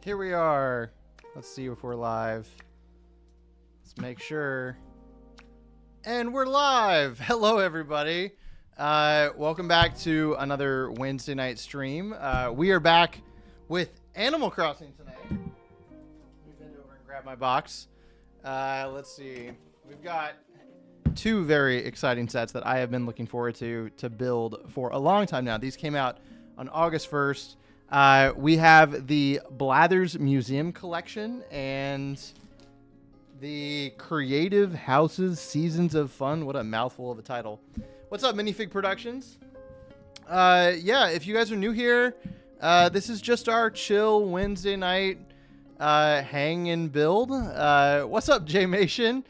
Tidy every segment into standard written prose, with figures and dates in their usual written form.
Here we are. Let's see if we're live. Let's make sure. And we're live. Hello, everybody. Welcome back to another Wednesday night stream. We are back with Animal Crossing tonight. Let me bend over and grab my box. Let's see. We've got two very exciting sets that I have been looking forward to build for a long time now. These came out on August 1st. We have the Blathers Museum Collection and the Creative Houses Seasons of Fun. What a mouthful of a title. What's up, Minifig Productions? Yeah, if you guys are new here, this is just our chill Wednesday night hang and build. What's up, J-Mation?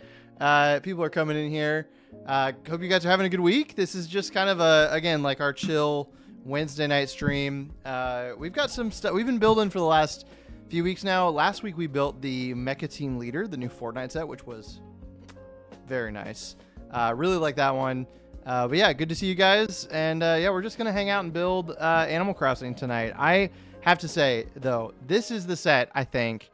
People are coming in here. Hope you guys are having a good week. This is just kind of again, like our chill Wednesday night stream. We've got some stuff we've been building for the last few weeks now. Last week we built the Mecha Team Leader, the new Fortnite set, which was very nice. Really like that one. But yeah, good to see you guys. And yeah, we're just gonna hang out and build Animal Crossing tonight. I have to say though, this is the set I think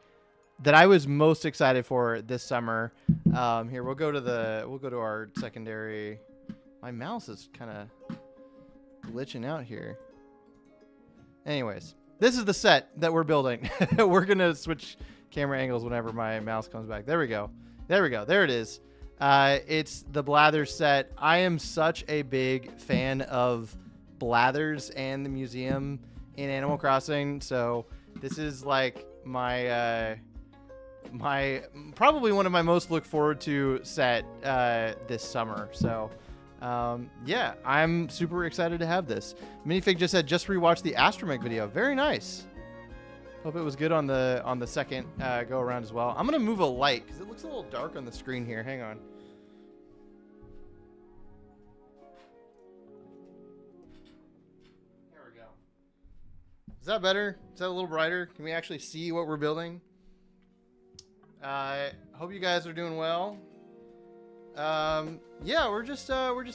that I was most excited for this summer. Here we'll go to our secondary. My mouse is kind of glitching out here. Anyways, this is the set that we're building. We're gonna switch camera angles whenever my mouse comes back. There we go. There it is. It's the Blathers set. I am such a big fan of Blathers and the museum in Animal Crossing. So this is like my probably one of my most look forward to set this summer. So yeah, I'm super excited to have this. Minifig just said just rewatched the Astromech video. Very nice. Hope it was good on the second go around as well. I'm gonna move a light because it looks a little dark on the screen here. Hang on. There we go. Is that better? Is that a little brighter? Can we actually see what we're building? Hope you guys are doing well. Yeah, we're just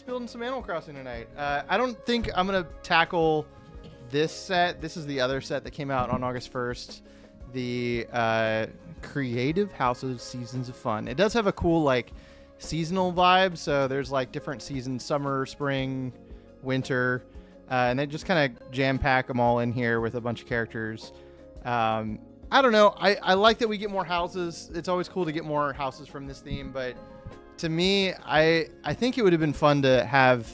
building some Animal Crossing tonight. I don't think I'm gonna tackle this set. This is the other set that came out on August 1st. The Creative Houses Seasons of Fun. It does have a cool like seasonal vibe. So there's like different seasons: summer, spring, winter, and they just kind of jam pack them all in here with a bunch of characters. I don't know. I like that we get more houses. It's always cool to get more houses from this theme, but to me, I think it would have been fun to have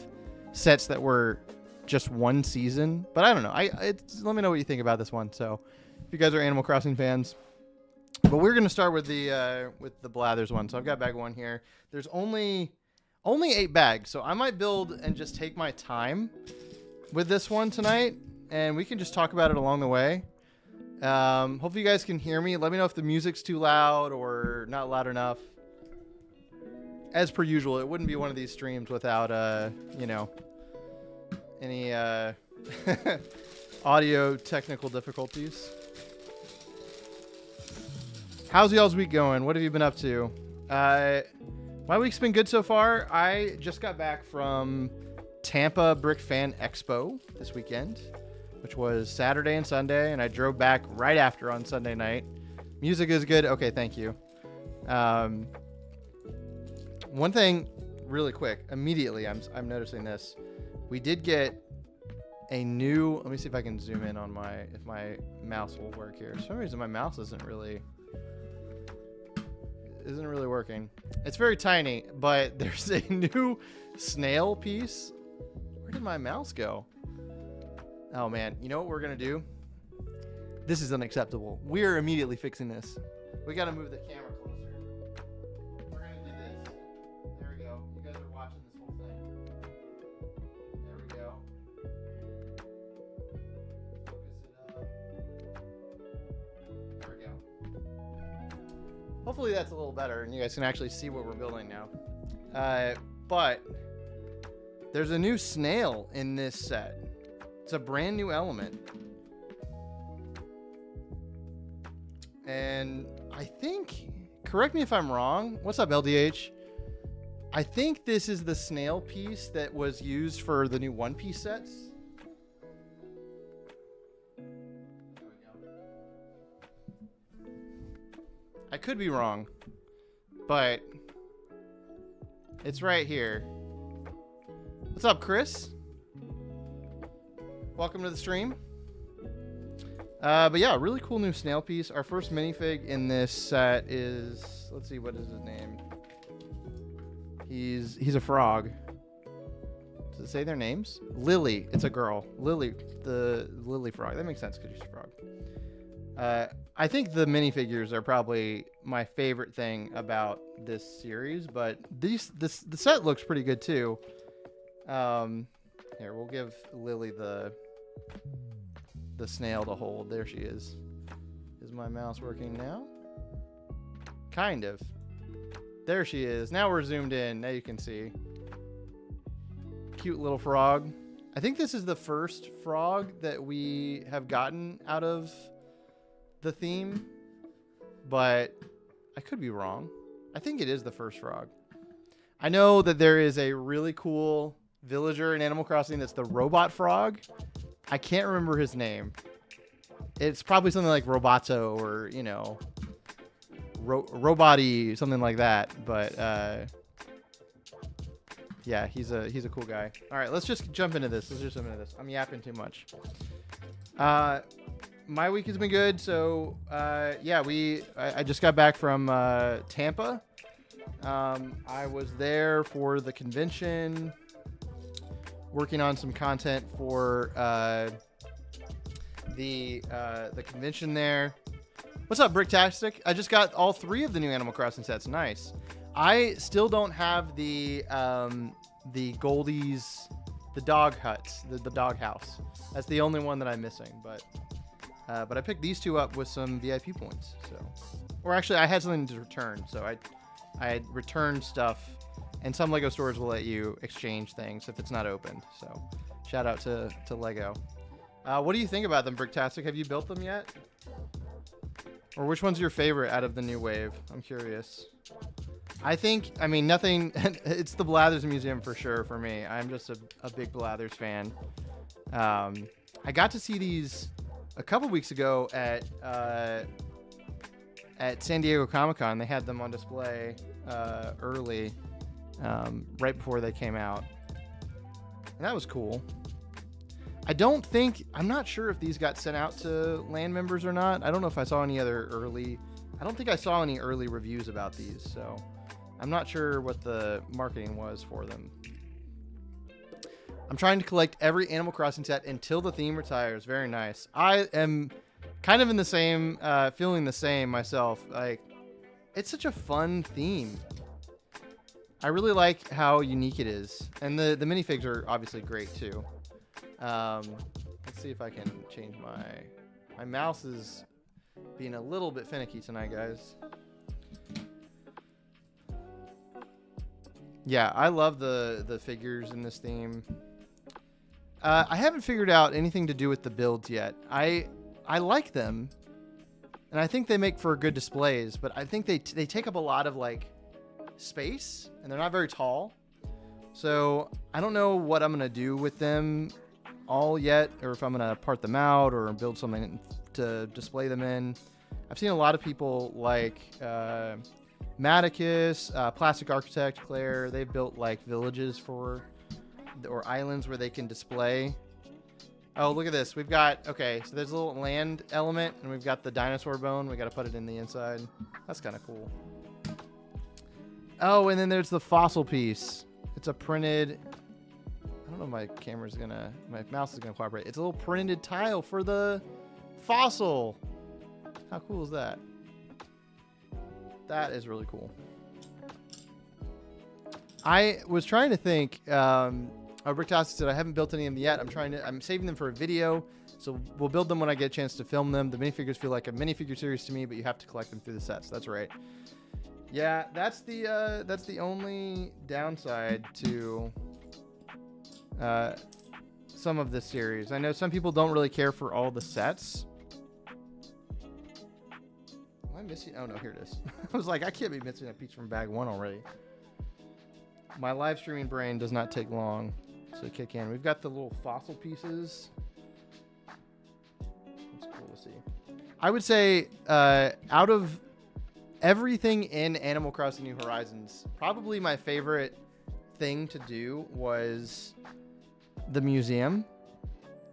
sets that were just one season, but I don't know. Let me know what you think about this one. So, if you guys are Animal Crossing fans, but we're gonna start with the Blathers one. So I've got bag one here. There's only 8 bags, so I might build and just take my time with this one tonight, and we can just talk about it along the way. Hopefully you guys can hear me. Let me know if the music's too loud or not loud enough. As per usual, it wouldn't be one of these streams without, you know, any audio technical difficulties. How's y'all's week going? What have you been up to? My week's been good so far. I just got back from Tampa Brick Fan Expo this weekend, which was Saturday and Sunday, and I drove back right after on Sunday night. Music is good. Okay, thank you. One thing really quick, immediately I'm noticing this. We did get a new, let me see if I can zoom in on if my mouse will work here. For some reason my mouse isn't really working. It's very tiny, but there's a new snail piece. Where did my mouse go? Oh man, you know what we're gonna do? This is unacceptable. We are immediately fixing this. We gotta move the camera closer. We're gonna do this. There we go. You guys are watching this whole thing. There we go. Focus it up. There we go. Hopefully that's a little better and you guys can actually see what we're building now. But there's a new snail in this set. It's a brand new element. And I think, correct me if I'm wrong. What's up, LDH? I think this is the snail piece that was used for the new One Piece sets. There we go. I could be wrong, but it's right here. What's up, Chris? Welcome to the stream. But yeah, really cool new snail piece. Our first minifig in this set is, let's see, what is his name? He's a frog. Does it say their names? Lily. It's a girl. Lily, the Lily frog. That makes sense because she's a frog. I think the minifigures are probably my favorite thing about this series, but the set looks pretty good too. Here, we'll give Lily the snail to hold. There she is. Is my mouse working now? Kind of. There she is. Now we're zoomed in. Now you can see. Cute little frog. I think this is the first frog that we have gotten out of the theme, but I could be wrong. I think it is the first frog. I know that there is a really cool villager in Animal Crossing that's the robot frog. I can't remember his name. It's probably something like Roboto or, you know, Robot-y, something like that. But yeah, he's a cool guy. All right, let's just jump into this. I'm yapping too much. My week has been good. So yeah, I just got back from Tampa. I was there for the convention, working on some content for the convention there. What's up, Bricktastic? I just got all 3 of the new Animal Crossing sets. Nice. I still don't have the Goldies, the dog huts, the dog house. That's the only one that I'm missing. But I picked these 2 up with some VIP points. So, or actually, I had something to return, so I had returned stuff. And some LEGO stores will let you exchange things if it's not opened. So shout out to LEGO. What do you think about them, Bricktastic? Have you built them yet? Or which one's your favorite out of the new wave? I'm curious. I mean, nothing. It's the Blathers Museum for sure for me. I'm just a big Blathers fan. I got to see these a couple weeks ago at San Diego Comic-Con. They had them on display early. Right before they came out. And that was cool. I'm not sure if these got sent out to land members or not. I don't know if I saw any other I don't think I saw any early reviews about these, so I'm not sure what the marketing was for them. I'm trying to collect every Animal Crossing set until the theme retires. Very nice. I am kind of in the same, feeling the same myself. Like, it's such a fun theme. I really like how unique it is. And the minifigs are obviously great too. Let's see if I can change my mouse is being a little bit finicky tonight, guys. Yeah, I love the figures in this theme. I haven't figured out anything to do with the builds yet. I like them, and I think they make for good displays, but I think they take up a lot of like space, and they're not very tall. So I don't know what I'm gonna do with them all yet, or if I'm gonna part them out or build something to display them in. I've seen a lot of people like Maticus, Plastic Architect, Claire. They've built like villages or islands where they can display. Oh, look at this. We've got, okay, so there's a little land element, and we've got the dinosaur bone. We got to put it in the inside. That's kind of cool. Oh, and then there's the fossil piece. It's a printed, I don't know if my mouse is gonna cooperate. It's a little printed tile for the fossil. How cool is that? That is really cool. I was trying to think, Bricktastic said I haven't built any of them yet. I'm saving them for a video, so we'll build them when I get a chance to film them. The minifigures feel like a minifigure series to me, but you have to collect them through the sets. That's right. Yeah, that's the only downside to some of this series. I know some people don't really care for all the sets. Am I missing? Oh no, here it is. I was like, I can't be missing a piece from bag 1 already. My live streaming brain does not take long to kick in. We've got the little fossil pieces. That's cool to see. I would say out of everything in Animal Crossing New Horizons, probably my favorite thing to do was the museum,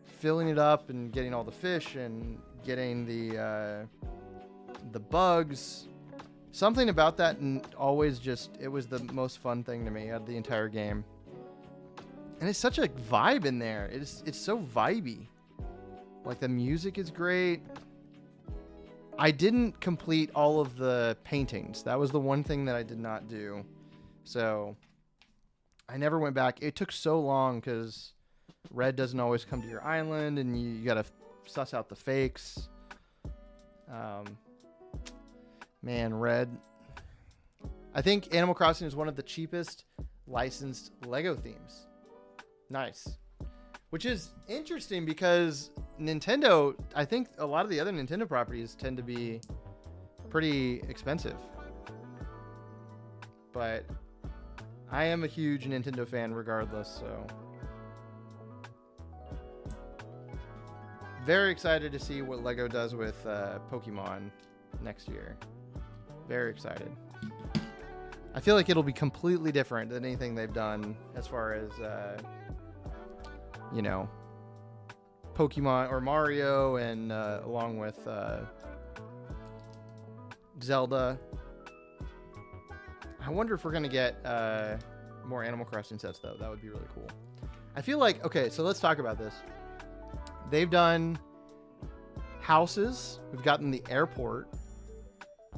filling it up and getting all the fish and getting the bugs. Something about that always just, it was the most fun thing to me out of the entire game. And it's such a vibe in there. It's so vibey. Like, the music is great. I didn't complete all of the paintings. That was the one thing that I did not do. So I never went back. It took so long because Red doesn't always come to your island, and you got to suss out the fakes. Man, Red. I think Animal Crossing is one of the cheapest licensed Lego themes. Nice. Which is interesting because Nintendo, I think a lot of the other Nintendo properties tend to be pretty expensive. But I am a huge Nintendo fan regardless, so. Very excited to see what Lego does with Pokemon next year. Very excited. I feel like it'll be completely different than anything they've done as far as, you know, Pokemon or Mario, and along with Zelda. I wonder if we're going to get more Animal Crossing sets, though. That would be really cool. I feel like, okay, so let's talk about this. They've done houses. We've gotten the airport.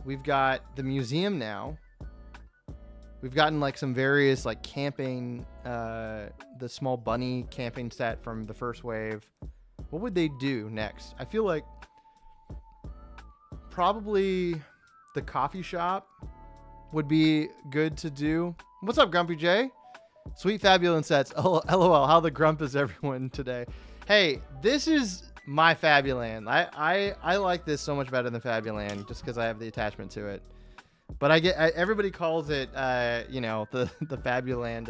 We've got the museum now. We've gotten like some various like camping, the small bunny camping set from the first wave. What would they do next? I feel like probably the coffee shop would be good to do. What's up, Grumpy J? Sweet Fabulous sets. Oh, LOL, how the grump is everyone today. Hey, this is my Fabuland. I like this so much better than Fabuland just because I have the attachment to it. But everybody calls it, you know, the Fabuland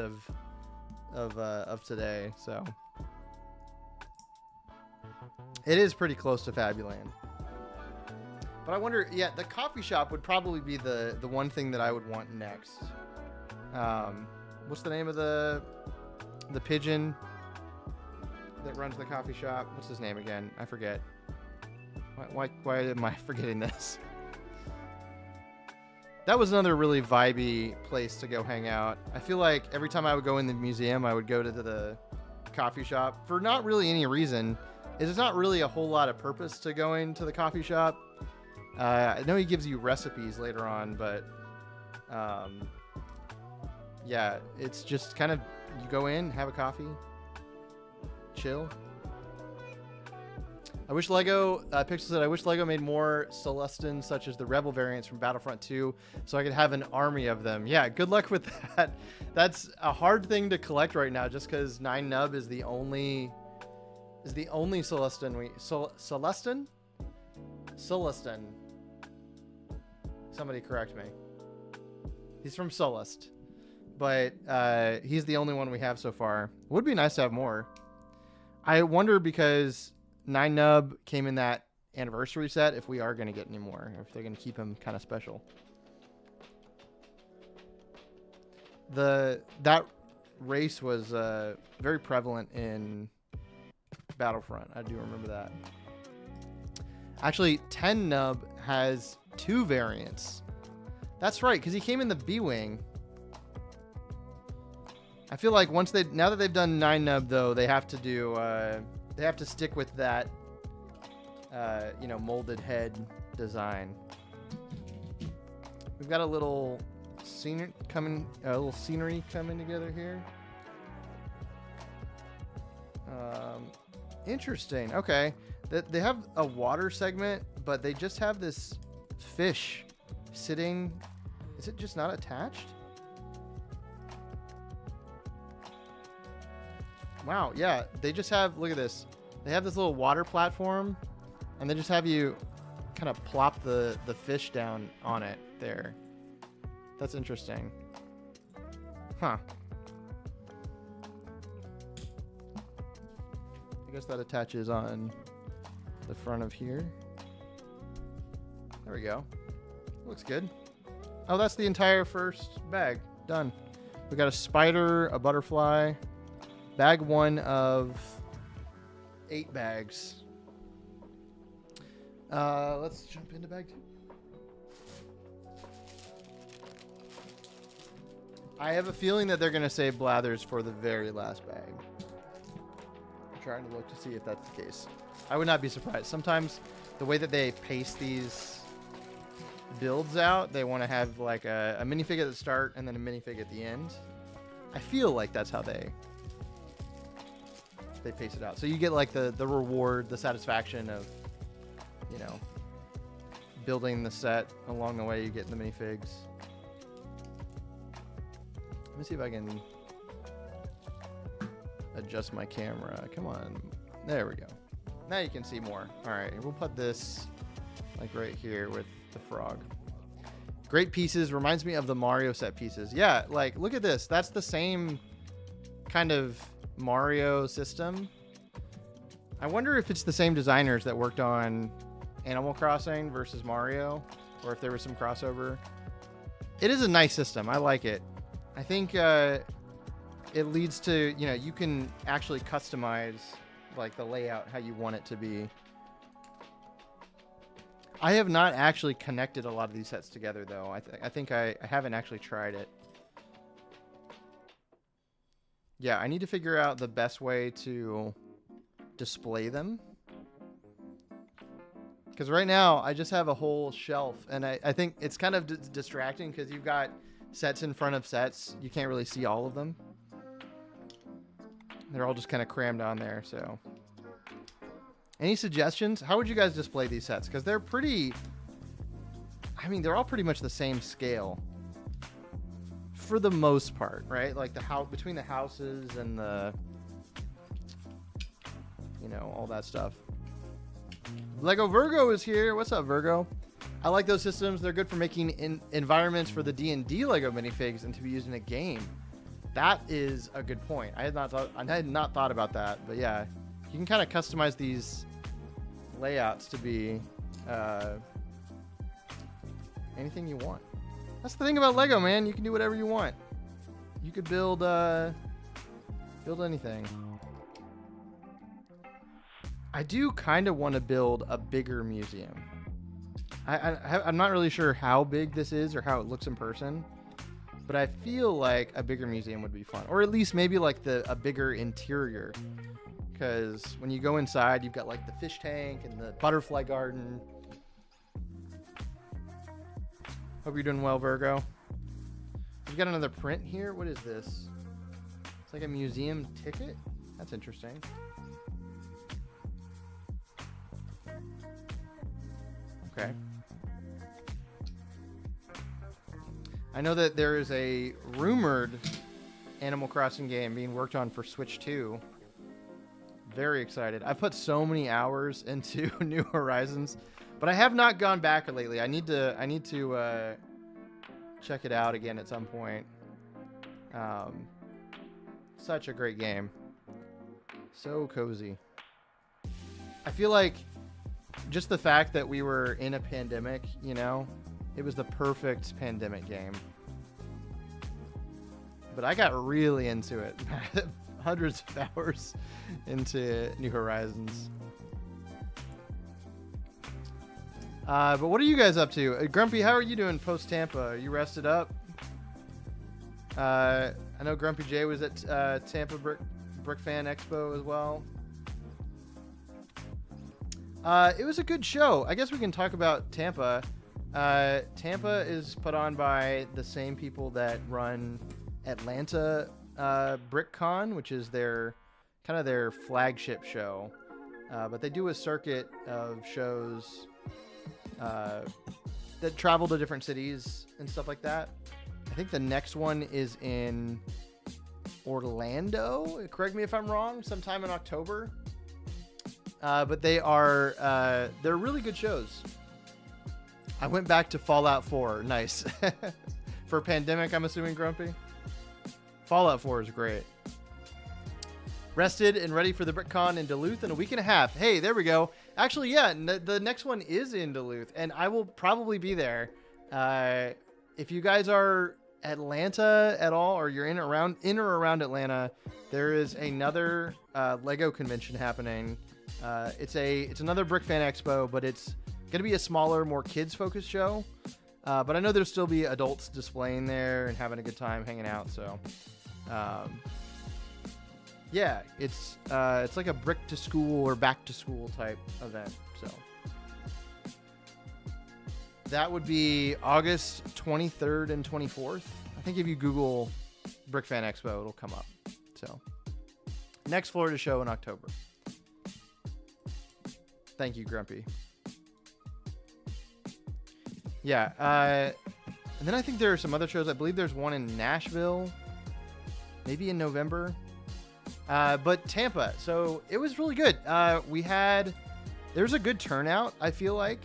of today. So it is pretty close to Fabuland. But I wonder, yeah, the coffee shop would probably be the one thing that I would want next. What's the name of the pigeon that runs the coffee shop? What's his name again? I forget. Why am I forgetting this? That was another really vibey place to go hang out. I feel like every time I would go in the museum, I would go to the coffee shop for not really any reason. There's not really a whole lot of purpose to going to the coffee shop. I know he gives you recipes later on, but yeah, it's just kind of, you go in, have a coffee, chill. I wish Lego, Pixel said, I wish Lego made more Celestins such as the Rebel variants from Battlefront 2 so I could have an army of them. Yeah, good luck with that. That's a hard thing to collect right now just because 9nub is the only Celestin Celestin? Celestin. Somebody correct me. He's from Solist. But he's the only one we have so far. Would be nice to have more. I wonder because 9nub came in that anniversary set if we are going to get any more, if they're going to keep him kind of special. That race was very prevalent in Battlefront. I do remember that. Actually, 10nub has 2 variants. That's right, because he came in the B-Wing. I feel like now that they've done 9nub though, they have to do they have to stick with that you know, molded head design. We've got a little scenery coming together here. Interesting. Okay, they have a water segment, but they just have this fish sitting. Is it just not attached? Wow, yeah, they just have, look at this. They have this little water platform, and they just have you kind of plop the fish down on it there. That's interesting. Huh. I guess that attaches on the front of here. There we go. Looks good. Oh, that's the entire first bag. Done. We got a spider, a butterfly. Bag 1 of 8 bags. Let's jump into bag 2. I have a feeling that they're going to save Blathers for the very last bag. I'm trying to look to see if that's the case. I would not be surprised. Sometimes the way that they pace these builds out, they want to have like a minifig at the start and then a minifig at the end. I feel like that's how they pace it out. So you get like the reward, the satisfaction of, you know, building the set along the way. You get the minifigs. Let me see if I can adjust my camera. Come on. There we go. Now you can see more. All right, we'll put this like right here with the frog. Great pieces. Reminds me of the Mario set pieces. Yeah, like look at this. That's the same kind of Mario system. I wonder if it's the same designers that worked on Animal Crossing versus Mario, or if there was some crossover. It is a nice system. I like it. I think it leads to, you know, you can actually customize like the layout how you want it to be. I have not actually connected a lot of these sets together though. I think I haven't actually tried it. Yeah, I need to figure out the best way to display them. Because right now I just have a whole shelf, and I think it's kind of distracting because you've got sets in front of sets. You can't really see all of them. They're all just kind of crammed on there. So any suggestions? How would you guys display these sets? Because they're pretty, I mean, they're all pretty much the same scale for the most part, right? Like the house, between the houses and the, you know, all that stuff. Lego Virgo is here. What's up, Virgo? I like those systems. They're good for making environments for the D&D Lego minifigs and to be used in a game. That is a good point. I had not thought about that, but yeah, you can kind of customize these layouts to be anything you want. That's the thing about Lego, man. You can do whatever you want. You could build anything. I do kind of want to build a bigger museum. I'm not really sure how big this is or how it looks in person, but I feel like a bigger museum would be fun, or at least maybe like a bigger interior. Because when you go inside, you've got like the fish tank and the butterfly garden. Hope you're doing well, Virgo. We've got another print here. What is this? It's like a museum ticket. That's interesting. Okay. I know that there is a rumored Animal Crossing game being worked on for Switch 2. Very excited. I put so many hours into New Horizons, but I have not gone back lately. I need to check it out again at some point. Such a great game. So cozy. I feel like just the fact that we were in a pandemic, you know, it was the perfect pandemic game. But I got really into it. Hundreds of hours into New Horizons. But what are you guys up to? Grumpy, how are you doing post Tampa? Are you rested up? I know Grumpy J was at Tampa Brick Fan Expo as well. It was a good show. I guess we can talk about Tampa. Tampa is put on by the same people that run Atlanta BrickCon, which is their kind of their flagship show. But they do a circuit of shows that travel to different cities and stuff like that. I think the next one is in Orlando. Correct me if I'm wrong. Sometime in October. But they're really good shows. I went back to Fallout 4. Nice. For pandemic, I'm assuming, Grumpy. Fallout 4 is great. Rested and ready for the BrickCon in Duluth in a week and a half. Hey, there we go. Actually, yeah, the next one is in Duluth, and I will probably be there. if you guys are Atlanta at all, or you're in or around Atlanta, there is another Lego convention happening. It's another Brick Fan Expo, but it's gonna be a smaller, more kids focused show. But I know there'll still be adults displaying there and having a good time hanging out. So, yeah, it's like a brick to school or back to school type event. So that would be August 23rd and 24th. I think if you Google Brick Fan Expo, it'll come up. So next Florida show in October. Thank you, Grumpy. Yeah. And then I think there are some other shows. I believe there's one in Nashville, maybe in November. But Tampa. So it was really good. There's a good turnout, I feel like.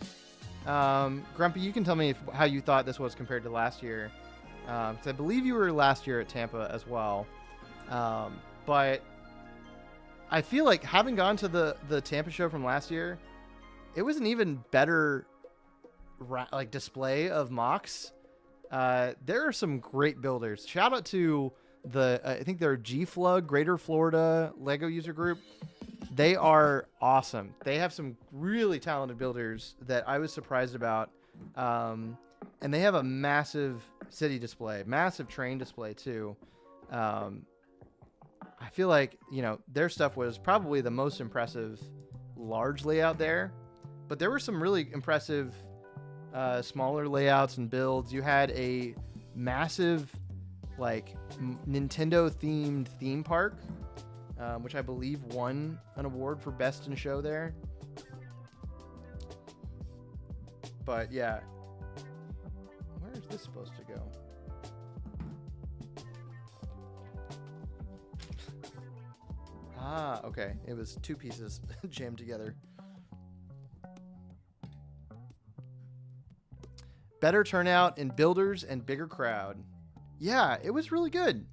Grumpy, you can tell me how you thought this was compared to last year. Because I believe you were last year at Tampa as well. But I feel like having gone to the Tampa show from last year, it was an even better display of mocks. There are some great builders. Shout out to I think they're G-Flug, Greater Florida Lego user group. They are awesome. They have some really talented builders that I was surprised about. And they have a massive city display, massive train display too. I feel like, their stuff was probably the most impressive large layout there, but there were some really impressive smaller layouts and builds. You had a massive Nintendo themed theme park, which I believe won an award for best in show there. But yeah, where is this supposed to go? Ah, okay. It was two pieces jammed together. Better turnout in builders and bigger crowd. Yeah, it was really good.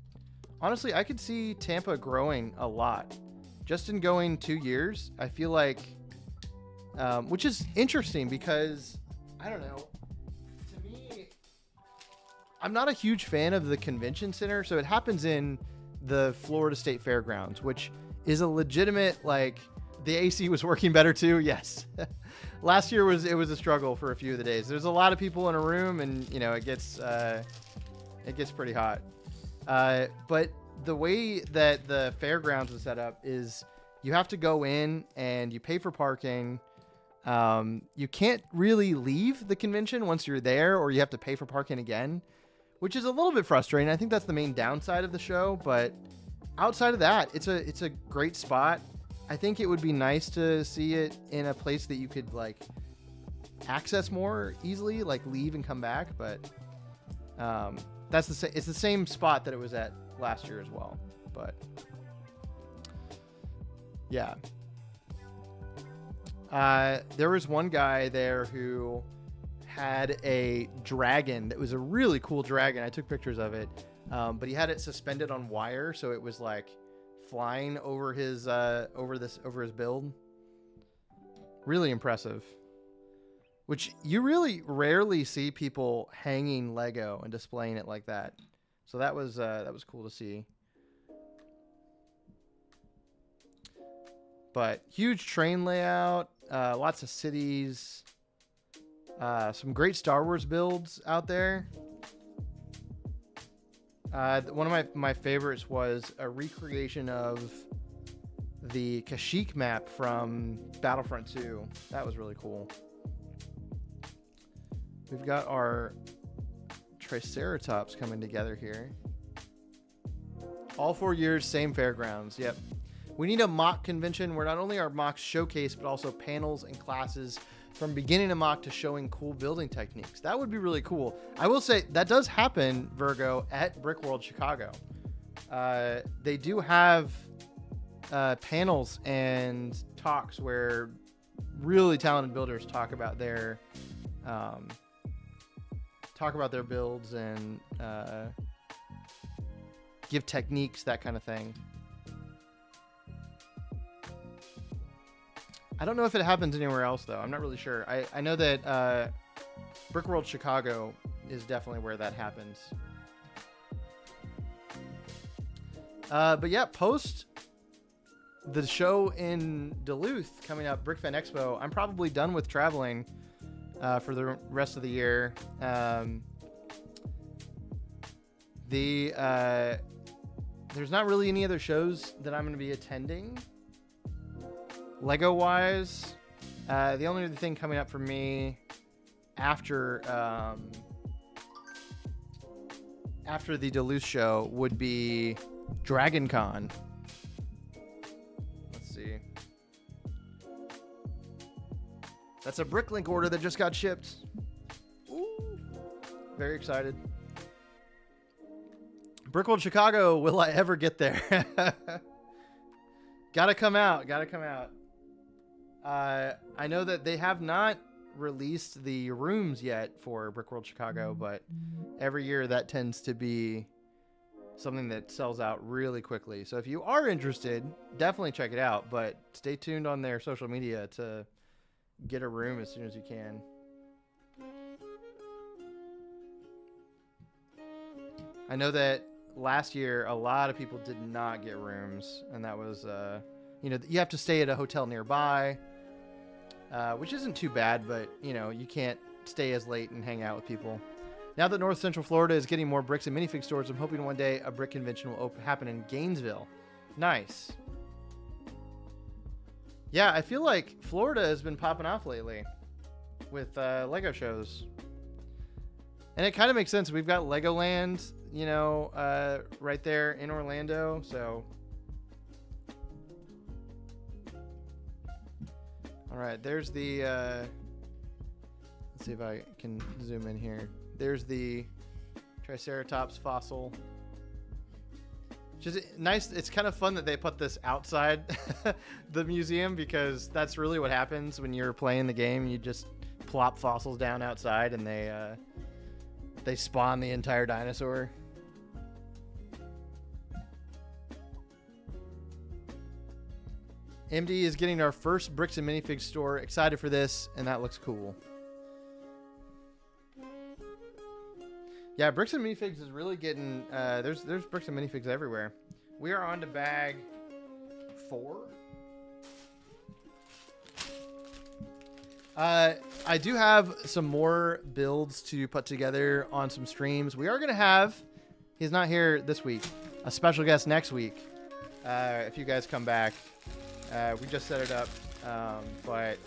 Honestly, I could see Tampa growing a lot. Just in going 2 years, I feel like, which is interesting because, I don't know, to me, I'm not a huge fan of the convention center. So it happens in the Florida State Fairgrounds, which is a legitimate, the AC was working better too. Yes. Last year it was a struggle for a few of the days. There's a lot of people in a room and, it gets pretty hot. But the way that the fairgrounds was set up is you have to go in and you pay for parking. You can't really leave the convention once you're there, or you have to pay for parking again, which is a little bit frustrating. I think that's the main downside of the show, but outside of that, it's a great spot. I think it would be nice to see it in a place that you could access more easily, leave and come back. But it's the same spot that it was at last year as well. But yeah, there was one guy there who had a dragon that was a really cool dragon. I took pictures of it, but he had it suspended on wire, so it was flying over his over his build. Really impressive. Which you really rarely see people hanging Lego and displaying it like that. So that was cool to see. But huge train layout, lots of cities, some great Star Wars builds out there. One of my favorites was a recreation of the Kashyyyk map from Battlefront 2. That was really cool. We've got our Triceratops coming together here. All 4 years, same fairgrounds. Yep. We need a mock convention where not only are mocks showcased, but also panels and classes from beginning a mock to showing cool building techniques. That would be really cool. I will say that does happen, Virgo, at Brick World Chicago. They do have panels and talks where really talented builders talk about their builds and give techniques, that kind of thing. I don't know if it happens anywhere else, though. I'm not really sure. I know that Brick World Chicago is definitely where that happens. But yeah, post the show in Duluth coming up, BrickFan Expo, I'm probably done with traveling for the rest of the year. There's not really any other shows that I'm going to be attending. Lego wise, the only other thing coming up for me after the Duluth show would be Dragon Con. Let's see. That's a Bricklink order that just got shipped. Ooh, very excited. Brickworld Chicago, will I ever get there? Gotta come out. I know that they have not released the rooms yet for Brickworld Chicago, but every year that tends to be something that sells out really quickly. So if you are interested, definitely check it out, but stay tuned on their social media to get a room as soon as you can. I know that last year a lot of people did not get rooms, and that was you have to stay at a hotel nearby, which isn't too bad, but you can't stay as late and hang out with people. Now that North Central Florida is getting more bricks and minifig stores, I'm hoping one day a brick convention will happen in Gainesville. Nice. Yeah, I feel like Florida has been popping off lately with Lego shows. And it kind of makes sense. We've got Legoland, right there in Orlando. So, all right, there's the, let's see if I can zoom in here. There's the Triceratops fossil. Which is nice. It's kind of fun that they put this outside the museum, because that's really what happens when you're playing the game. You just plop fossils down outside and they spawn the entire dinosaur. MD is getting our first bricks and minifig store. Excited for this, and that looks cool. Yeah, bricks and minifigs is really getting... there's bricks and minifigs everywhere. We are on to bag 4. I do have some more builds to put together on some streams. We are going to have... He's not here this week. A special guest next week. If you guys come back. We just set it up. But...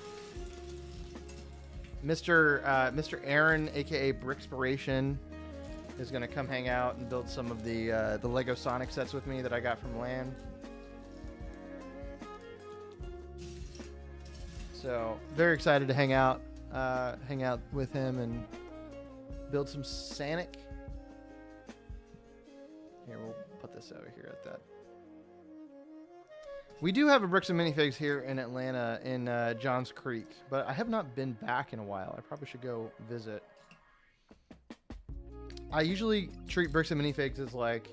Mr. Aaron, a.k.a. Brickspiration, is going to come hang out and build some of the Lego Sonic sets with me that I got from LAN. So, very excited to hang out with him and build some Sonic. Here, we'll put this over here at that. We do have a Bricks and Minifigs here in Atlanta in Johns Creek, but I have not been back in a while. I probably should go visit. I usually treat Bricks and Minifigs as like,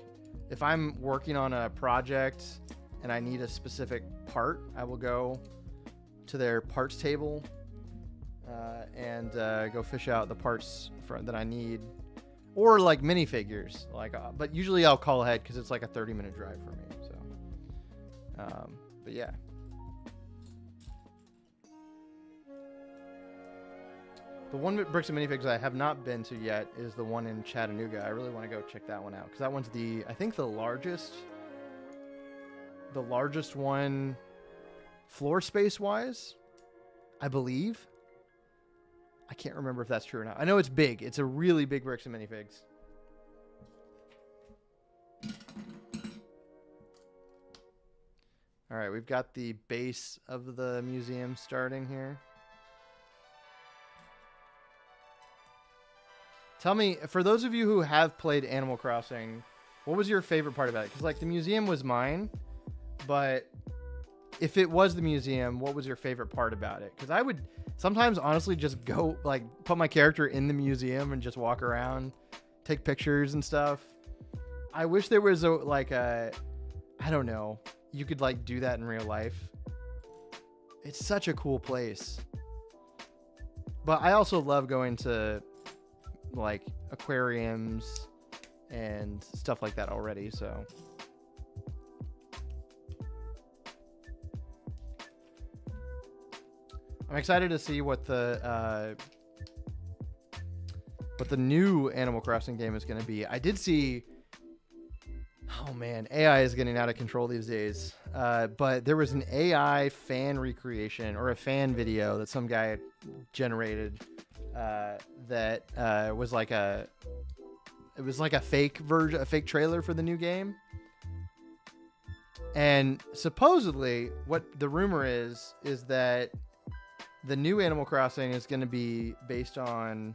if I'm working on a project and I need a specific part, I will go to their parts table and go fish out the parts that I need, or like minifigures. But usually I'll call ahead because it's like a 30-minute drive for me. So, but yeah. The one Bricks and Minifigs I have not been to yet is the one in Chattanooga. I really want to go check that one out, because that one's I think the largest one floor space wise, I believe. I can't remember if that's true or not. I know it's big. It's a really big Bricks and Minifigs. All right, we've got the base of the museum starting here. Tell me, for those of you who have played Animal Crossing, what was your favorite part about it? Because, like, the museum was mine, but if it was the museum, what was your favorite part about it? Because I would sometimes, honestly, just go, like, put my character in the museum and just walk around, take pictures and stuff. I wish there was, I don't know, you could, like, do that in real life. It's such a cool place. But I also love going to like aquariums and stuff like that already. So I'm excited to see what the new Animal Crossing game is going to be. I did see, oh man, AI is getting out of control these days. But there was an AI fan recreation or a fan video that some guy generated that was like a fake version, a fake trailer for the new game. And supposedly what the rumor is that the new Animal Crossing is going to be based on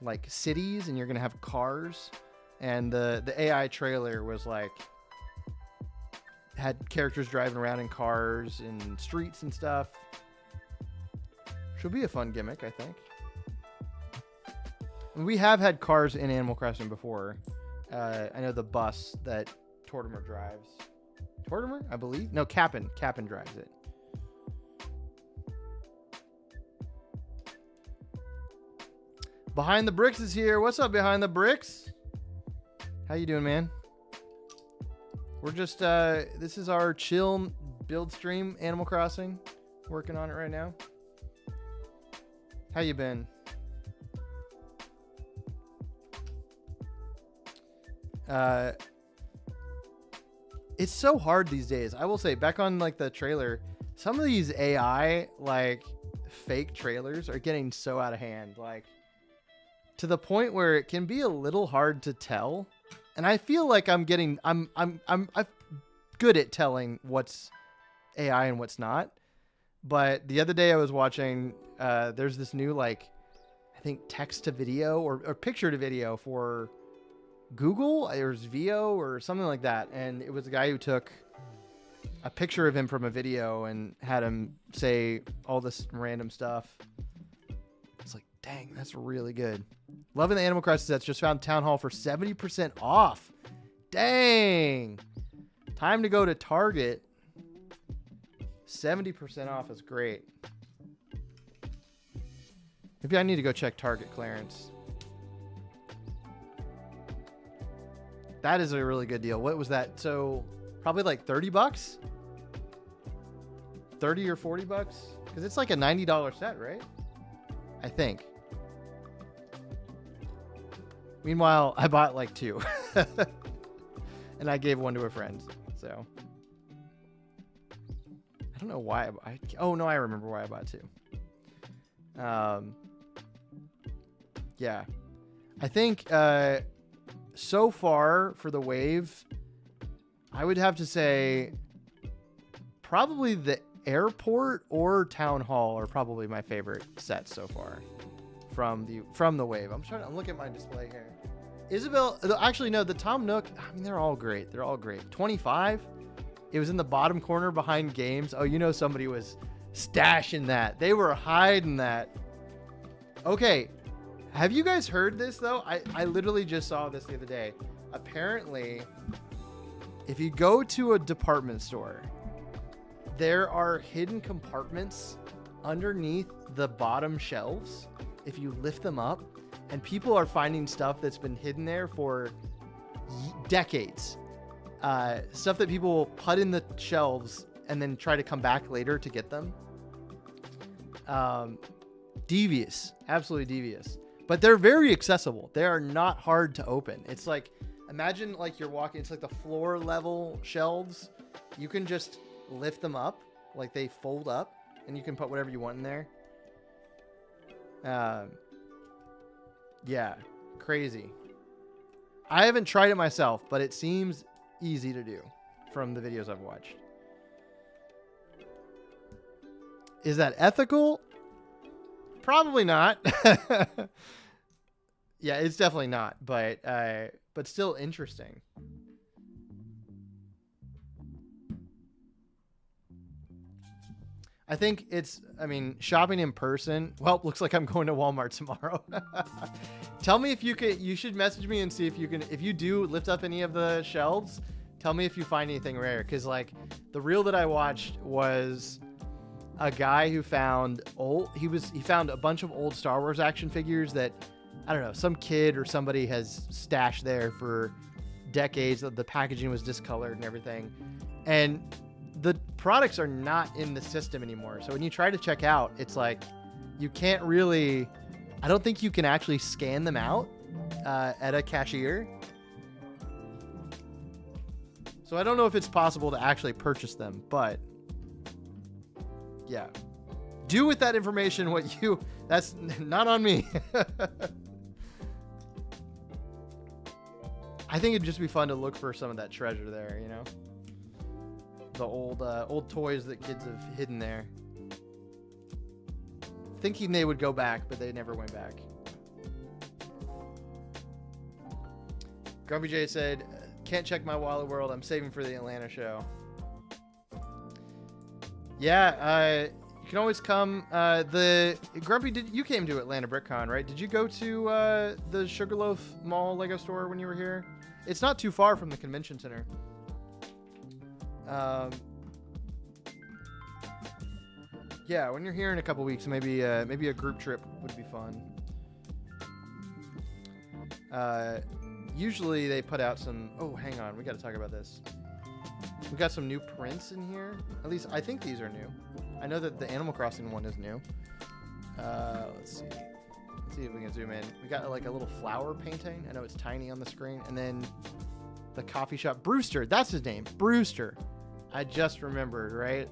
like cities, and you're going to have cars. And the AI trailer was like, had characters driving around in cars and streets and stuff. Should be a fun gimmick, I think. And we have had cars in Animal Crossing before. I know the bus that Tortimer drives. Tortimer, I believe? No, Cap'n drives it. Behind the Bricks is here. What's up, Behind the Bricks? How you doing, man? We're just, this is our chill build stream, Animal Crossing. Working on it right now. How you been? It's so hard these days. I will say, back on like the trailer, some of these AI like fake trailers are getting so out of hand, like to the point where it can be a little hard to tell. And I feel like I'm good at telling what's AI and what's not. But the other day I was watching, there's this new, like, I think text to video or picture to video for Google. There's VO or something like that. And it was a guy who took a picture of him from a video and had him say all this random stuff. It's like, dang, that's really good. Loving the Animal Crossing sets. Just found Town Hall for 70% off. Dang. Time to go to Target. 70% off is great. Maybe I need to go check Target clearance. That is a really good deal. What was that? So probably like $30? 30 or $40? Because it's like a $90 set, right? I think. Meanwhile, I bought like 2. And I gave one to a friend. So I don't know why oh no, I remember why I bought 2. Yeah. I think so far for the Wave, I would have to say probably the Airport or Town Hall are probably my favorite sets so far from the Wave. I'm looking at my display here. Isabel, actually no, the Tom Nook, I mean, they're all great. They're all great. 25. It was in the bottom corner behind games. Oh, you know, somebody was stashing that. They were hiding that. Okay. Have you guys heard this though? I literally just saw this the other day. Apparently, if you go to a department store, there are hidden compartments underneath the bottom shelves. If you lift them up, and people are finding stuff that's been hidden there for decades. Stuff that people will put in the shelves and then try to come back later to get them. Devious, absolutely devious. But they're very accessible. They are not hard to open. It's like, imagine like you're walking, it's like the floor level shelves. You can just lift them up, like they fold up, and you can put whatever you want in there. Yeah, crazy. I haven't tried it myself, but it seems easy to do from the videos I've watched. Is that ethical? Probably not. Yeah, it's definitely not, but still interesting. I think shopping in person. Well, looks like I'm going to Walmart tomorrow. Tell me if you should message me and see if you do lift up any of the shelves, tell me if you find anything rare. Cause like the reel that I watched was a guy who found he found a bunch of old Star Wars action figures that I don't know, some kid or somebody has stashed there for decades. The packaging was discolored and everything. And the products are not in the system anymore. So when you try to check out, it's like you can't really, I don't think you can actually scan them out at a cashier. So I don't know if it's possible to actually purchase them, but yeah. Do with that information what you, that's not on me. I think it'd just be fun to look for some of that treasure there, you know? The old toys that kids have hidden there. Thinking they would go back, but they never went back. Grumpy J said, can't check my Wally World. I'm saving for the Atlanta show. Yeah, you can always come. Grumpy, you came to Atlanta BrickCon, right? Did you go to the Sugarloaf Mall Lego store when you were here? It's not too far from the convention center. Yeah, when you're here in a couple weeks, maybe a group trip would be fun. Usually they put out some. Oh, hang on, we got to talk about this. We got some new prints in here. At least I think these are new. I know that the Animal Crossing one is new. Let's see. Let's see if we can zoom in. We got like a little flower painting. I know it's tiny on the screen. And then the coffee shop. Brewster. That's his name. Brewster. I just remembered, right?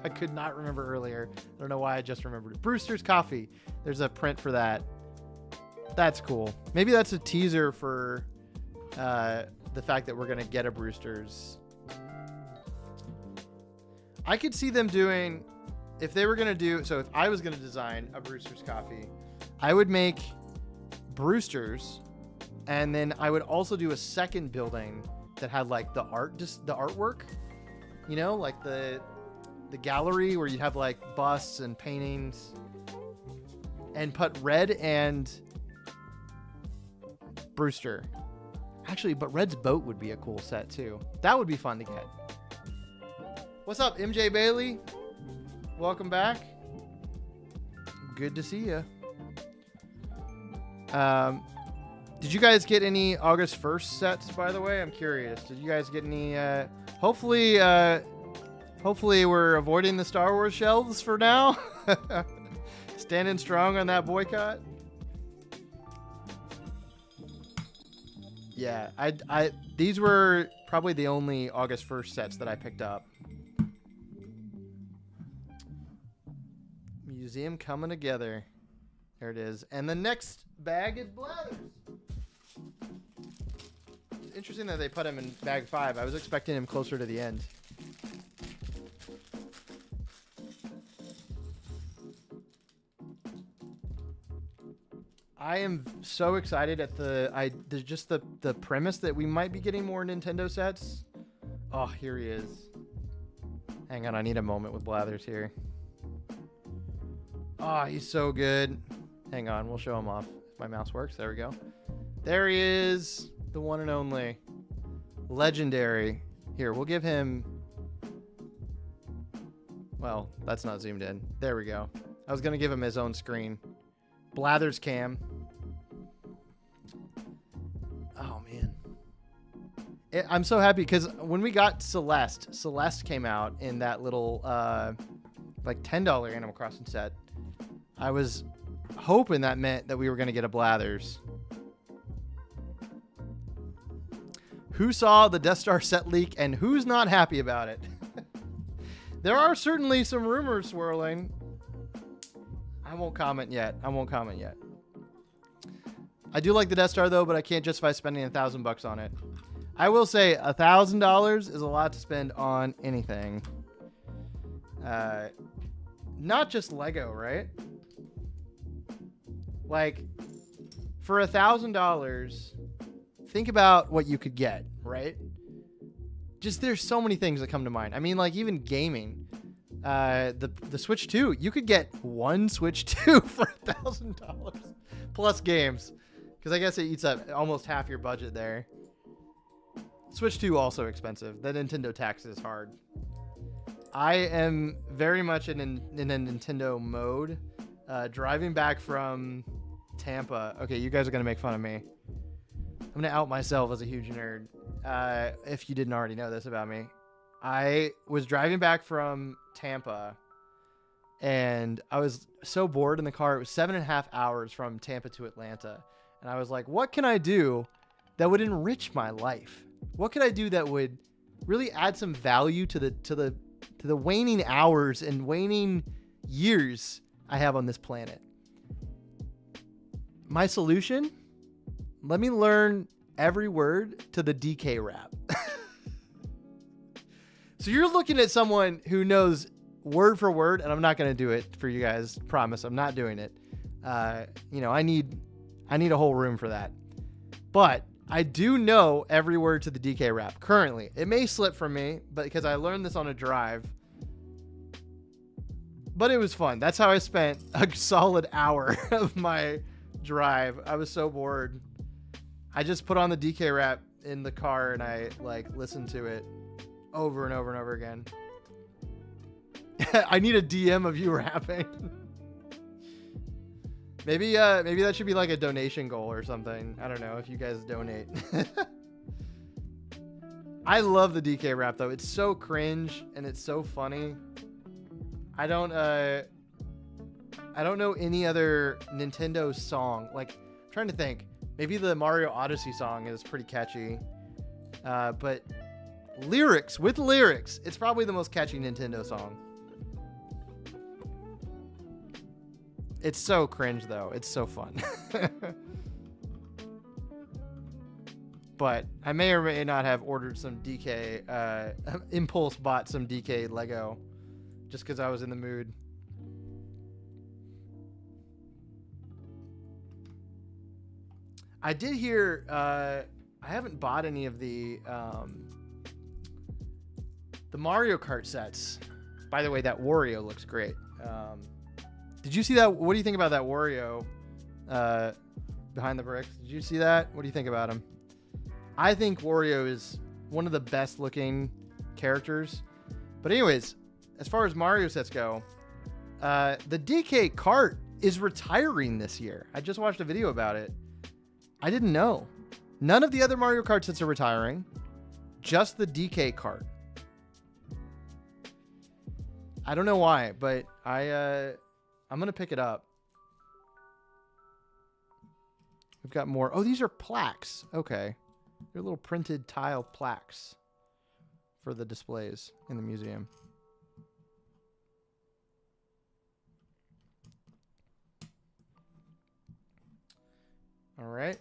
I could not remember earlier. I don't know why I just remembered. Brewster's Coffee. There's a print for that. That's cool. Maybe that's a teaser for the fact that we're going to get a Brewster's. I could see them doing, if they were going to do, so if I was going to design a Brewster's Coffee, I would make Brewster's, and then I would also do a second building that had like the artwork, you know, like the gallery where you have like busts and paintings, and put Red and Brewster. Actually, but Red's boat would be a cool set too. That would be fun to get. What's up, MJ Bailey? Welcome back. Good to see you. Did you guys get any August 1st sets, by the way? I'm curious. Did you guys get any? Hopefully we're avoiding the Star Wars shelves for now. Standing strong on that boycott. Yeah, these were probably the only August 1st sets that I picked up. Museum coming together. There it is. And the next bag is Blathers. It's interesting that they put him in bag 5. I was expecting him closer to the end. I am so excited at the premise that we might be getting more Nintendo sets. Oh, here he is. Hang on, I need a moment with Blathers here. Oh, he's so good. Hang on, we'll show him off. If my mouse works, there we go. There he is, the one and only. Legendary. Here, we'll give him... Well, that's not zoomed in. There we go. I was going to give him his own screen. Blathers cam. Oh, man. I'm so happy because when we got Celeste came out in that little like $10 Animal Crossing set. I was hoping that meant that we were going to get a Blathers. Who saw the Death Star set leak and who's not happy about it? There are certainly some rumors swirling. I won't comment yet. I do like the Death Star though, but I can't justify spending $1,000 on it. I will say $1,000 is a lot to spend on anything. Not just Lego, right? Like, for $1,000, think about what you could get, right? Just there's so many things that come to mind. I mean, like even gaming, the Switch 2, you could get one Switch 2 for $1,000 plus games, because I guess it eats up almost half your budget there. Switch 2 also expensive. The Nintendo tax is hard. I am very much in a Nintendo mode. Driving back from Tampa. Okay, you guys are going to make fun of me. I'm going to out myself as a huge nerd. If you didn't already know this about me. I was driving back from Tampa, and I was so bored in the car. It was 7.5 hours from Tampa to Atlanta. And I was like, what can I do that would enrich my life? What could I do that would really add some value to the waning hours and waning years I have on this planet? My solution? Let me learn every word to the DK rap. So you're looking at someone who knows word for word, and I'm not going to do it for you guys. Promise, I'm not doing it. I need a whole room for that. But I do know every word to the DK rap currently. It may slip from me, but because I learned this on a drive. But it was fun. That's how I spent a solid hour of my drive. I was so bored. I just put on the DK rap in the car and I listened to it over and over and over again. I need a DM of you rapping. Maybe that should be like a donation goal or something. I don't know if you guys donate. I love the DK rap though. It's so cringe and it's so funny. I don't know any other Nintendo song. I'm trying to think. Maybe the Mario Odyssey song is pretty catchy. But lyrics, it's probably the most catchy Nintendo song. It's so cringe though. It's so fun. But I may or may not have ordered some DK, impulse bought some DK Lego just because I was in the mood. I did hear, I haven't bought any of the Mario Kart sets. By the way, that Wario looks great. Did you see that? What do you think about that Wario behind the bricks? Did you see that? What do you think about him? I think Wario is one of the best looking characters. But anyways, as far as Mario sets go, the DK Kart is retiring this year. I just watched a video about it. I didn't know. None of the other Mario Kart sets are retiring. Just the DK Kart. I don't know why, but I'm going to pick it up. We've got more. Oh, these are plaques. Okay. They're little printed tile plaques for the displays in the museum. All right.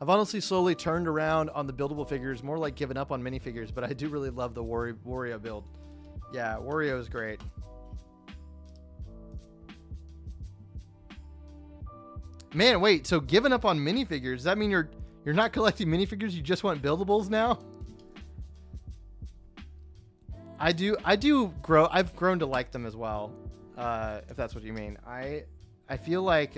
I've honestly slowly turned around on the buildable figures, more like giving up on minifigures, but I do really love the Wario build. Yeah, Wario is great. Man, wait, so giving up on minifigures, does that mean you're not collecting minifigures, you just want buildables now? I've grown to like them as well, if that's what you mean. I feel like,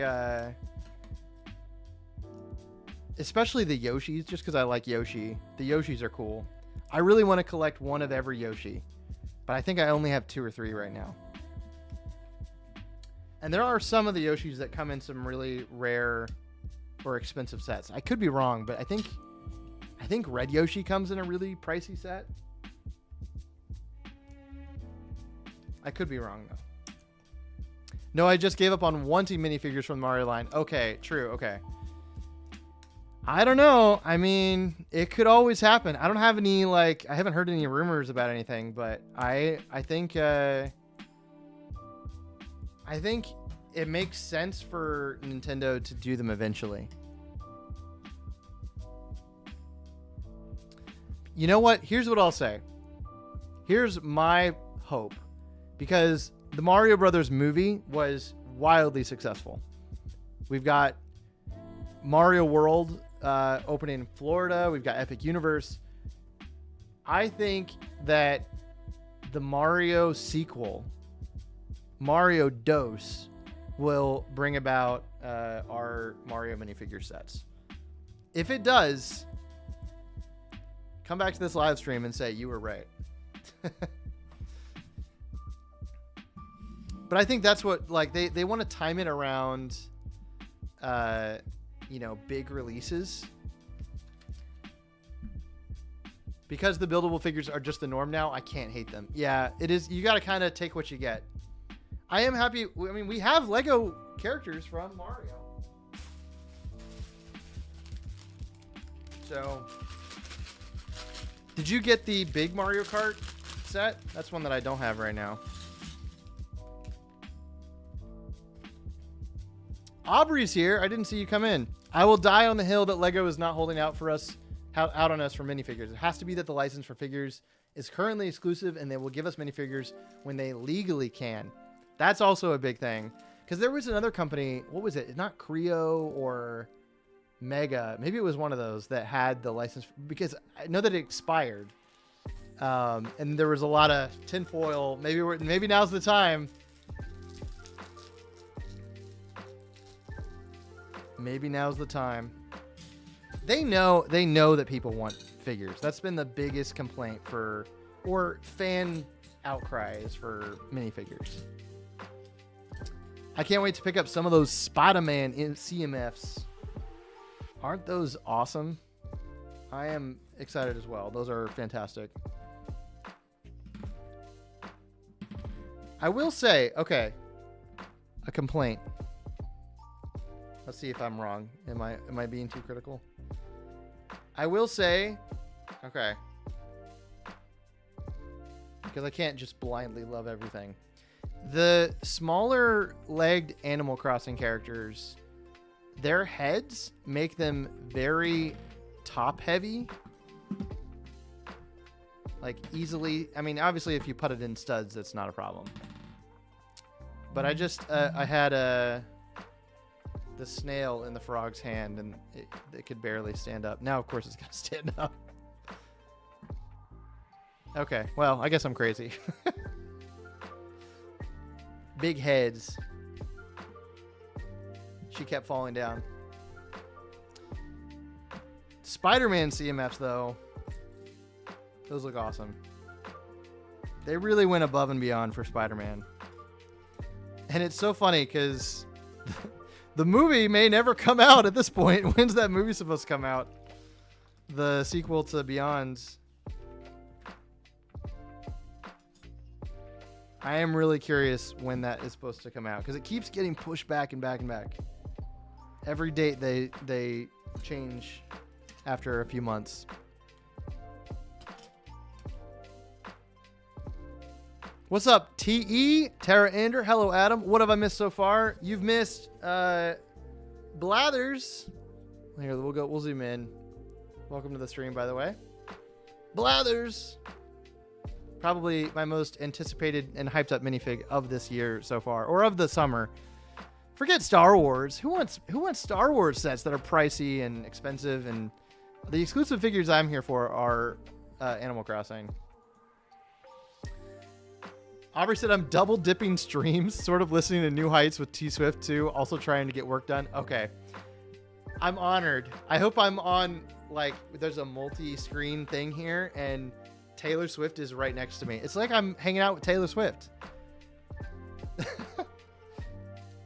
especially the Yoshis, just because I like Yoshi. The Yoshis are cool. I really want to collect one of every Yoshi, but I think I only have 2 or 3 right now. And there are some of the Yoshis that come in some really rare or expensive sets. I could be wrong, but I think Red Yoshi comes in a really pricey set. I could be wrong though. No, I just gave up on wanting minifigures from the Mario line. Okay, true. Okay. I don't know. I mean, it could always happen. I don't have any I haven't heard any rumors about anything, but I think it makes sense for Nintendo to do them eventually. You know what? Here's what I'll say. Here's my hope. Because the Mario Brothers movie was wildly successful. We've got Mario World opening in Florida. We've got Epic Universe. I think that the Mario sequel, Mario Dos, will bring about our Mario minifigure sets. If it does, come back to this live stream and say you were right. But I think that's what, like, they want to time it around, you know, big releases. Because the buildable figures are just the norm now, I can't hate them. Yeah, it is. You got to kind of take what you get. I am happy. I mean, we have Lego characters from Mario. So, did you get the big Mario Kart set? That's one that I don't have right now. Aubrey's here. I didn't see you come in. I will die on the hill that Lego is not holding out for us, out on us for minifigures. It has to be that the license for figures is currently exclusive, and they will give us minifigures when they legally can. That's also a big thing, because there was another company. What was it? Not Creo or Mega. Maybe it was one of those that had the license, because I know that it expired. And there was a lot of tinfoil. Maybe now's the time. Maybe now's the time. They know that people want figures. That's been the biggest complaint or fan outcries for minifigures. I can't wait to pick up some of those Spider-Man in CMFs. Aren't those awesome? I am excited as well. Those are fantastic. I will say, okay, a complaint. Let's see if I'm wrong. Am I being too critical? I will say, okay, because I can't just blindly love everything. The smaller legged Animal Crossing characters, their heads make them very top heavy. Like easily, I mean, obviously if you put it in studs, that's not a problem. But I just, I had the snail in the frog's hand, and it could barely stand up. Now, of course, it's gonna stand up. Okay, well, I guess I'm crazy. Big heads. She kept falling down. Spider-Man CMFs, though, those look awesome. They really went above and beyond for Spider-Man. And it's so funny because the movie may never come out at this point. When's that movie supposed to come out? The sequel to Beyond. I am really curious when that is supposed to come out, because it keeps getting pushed back and back and back. Every date they change after a few months. What's up, TE? Tara Ander. Hello, Adam. What have I missed so far? You've missed Blathers. Here, we'll zoom in. Welcome to the stream, by the way. Blathers. Probably my most anticipated and hyped up minifig of this year so far, or of the summer. Forget Star Wars. Who wants Star Wars sets that are pricey and expensive? And the exclusive figures I'm here for are Animal Crossing. Aubrey said, I'm double dipping streams, sort of listening to New Heights with T Swift too, also trying to get work done. Okay. I'm honored. I hope I'm on, like, there's a multi-screen thing here and Taylor Swift is right next to me. It's like I'm hanging out with Taylor Swift.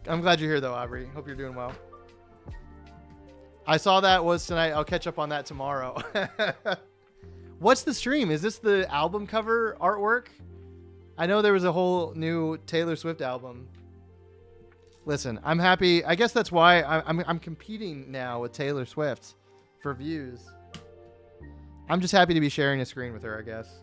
I'm glad you're here though, Aubrey. Hope you're doing well. I saw that was tonight. I'll catch up on that tomorrow. What's the stream? Is this the album cover artwork? I know there was a whole new Taylor Swift album. Listen, I'm happy. I guess that's why I'm competing now with Taylor Swift for views. I'm just happy to be sharing a screen with her, I guess.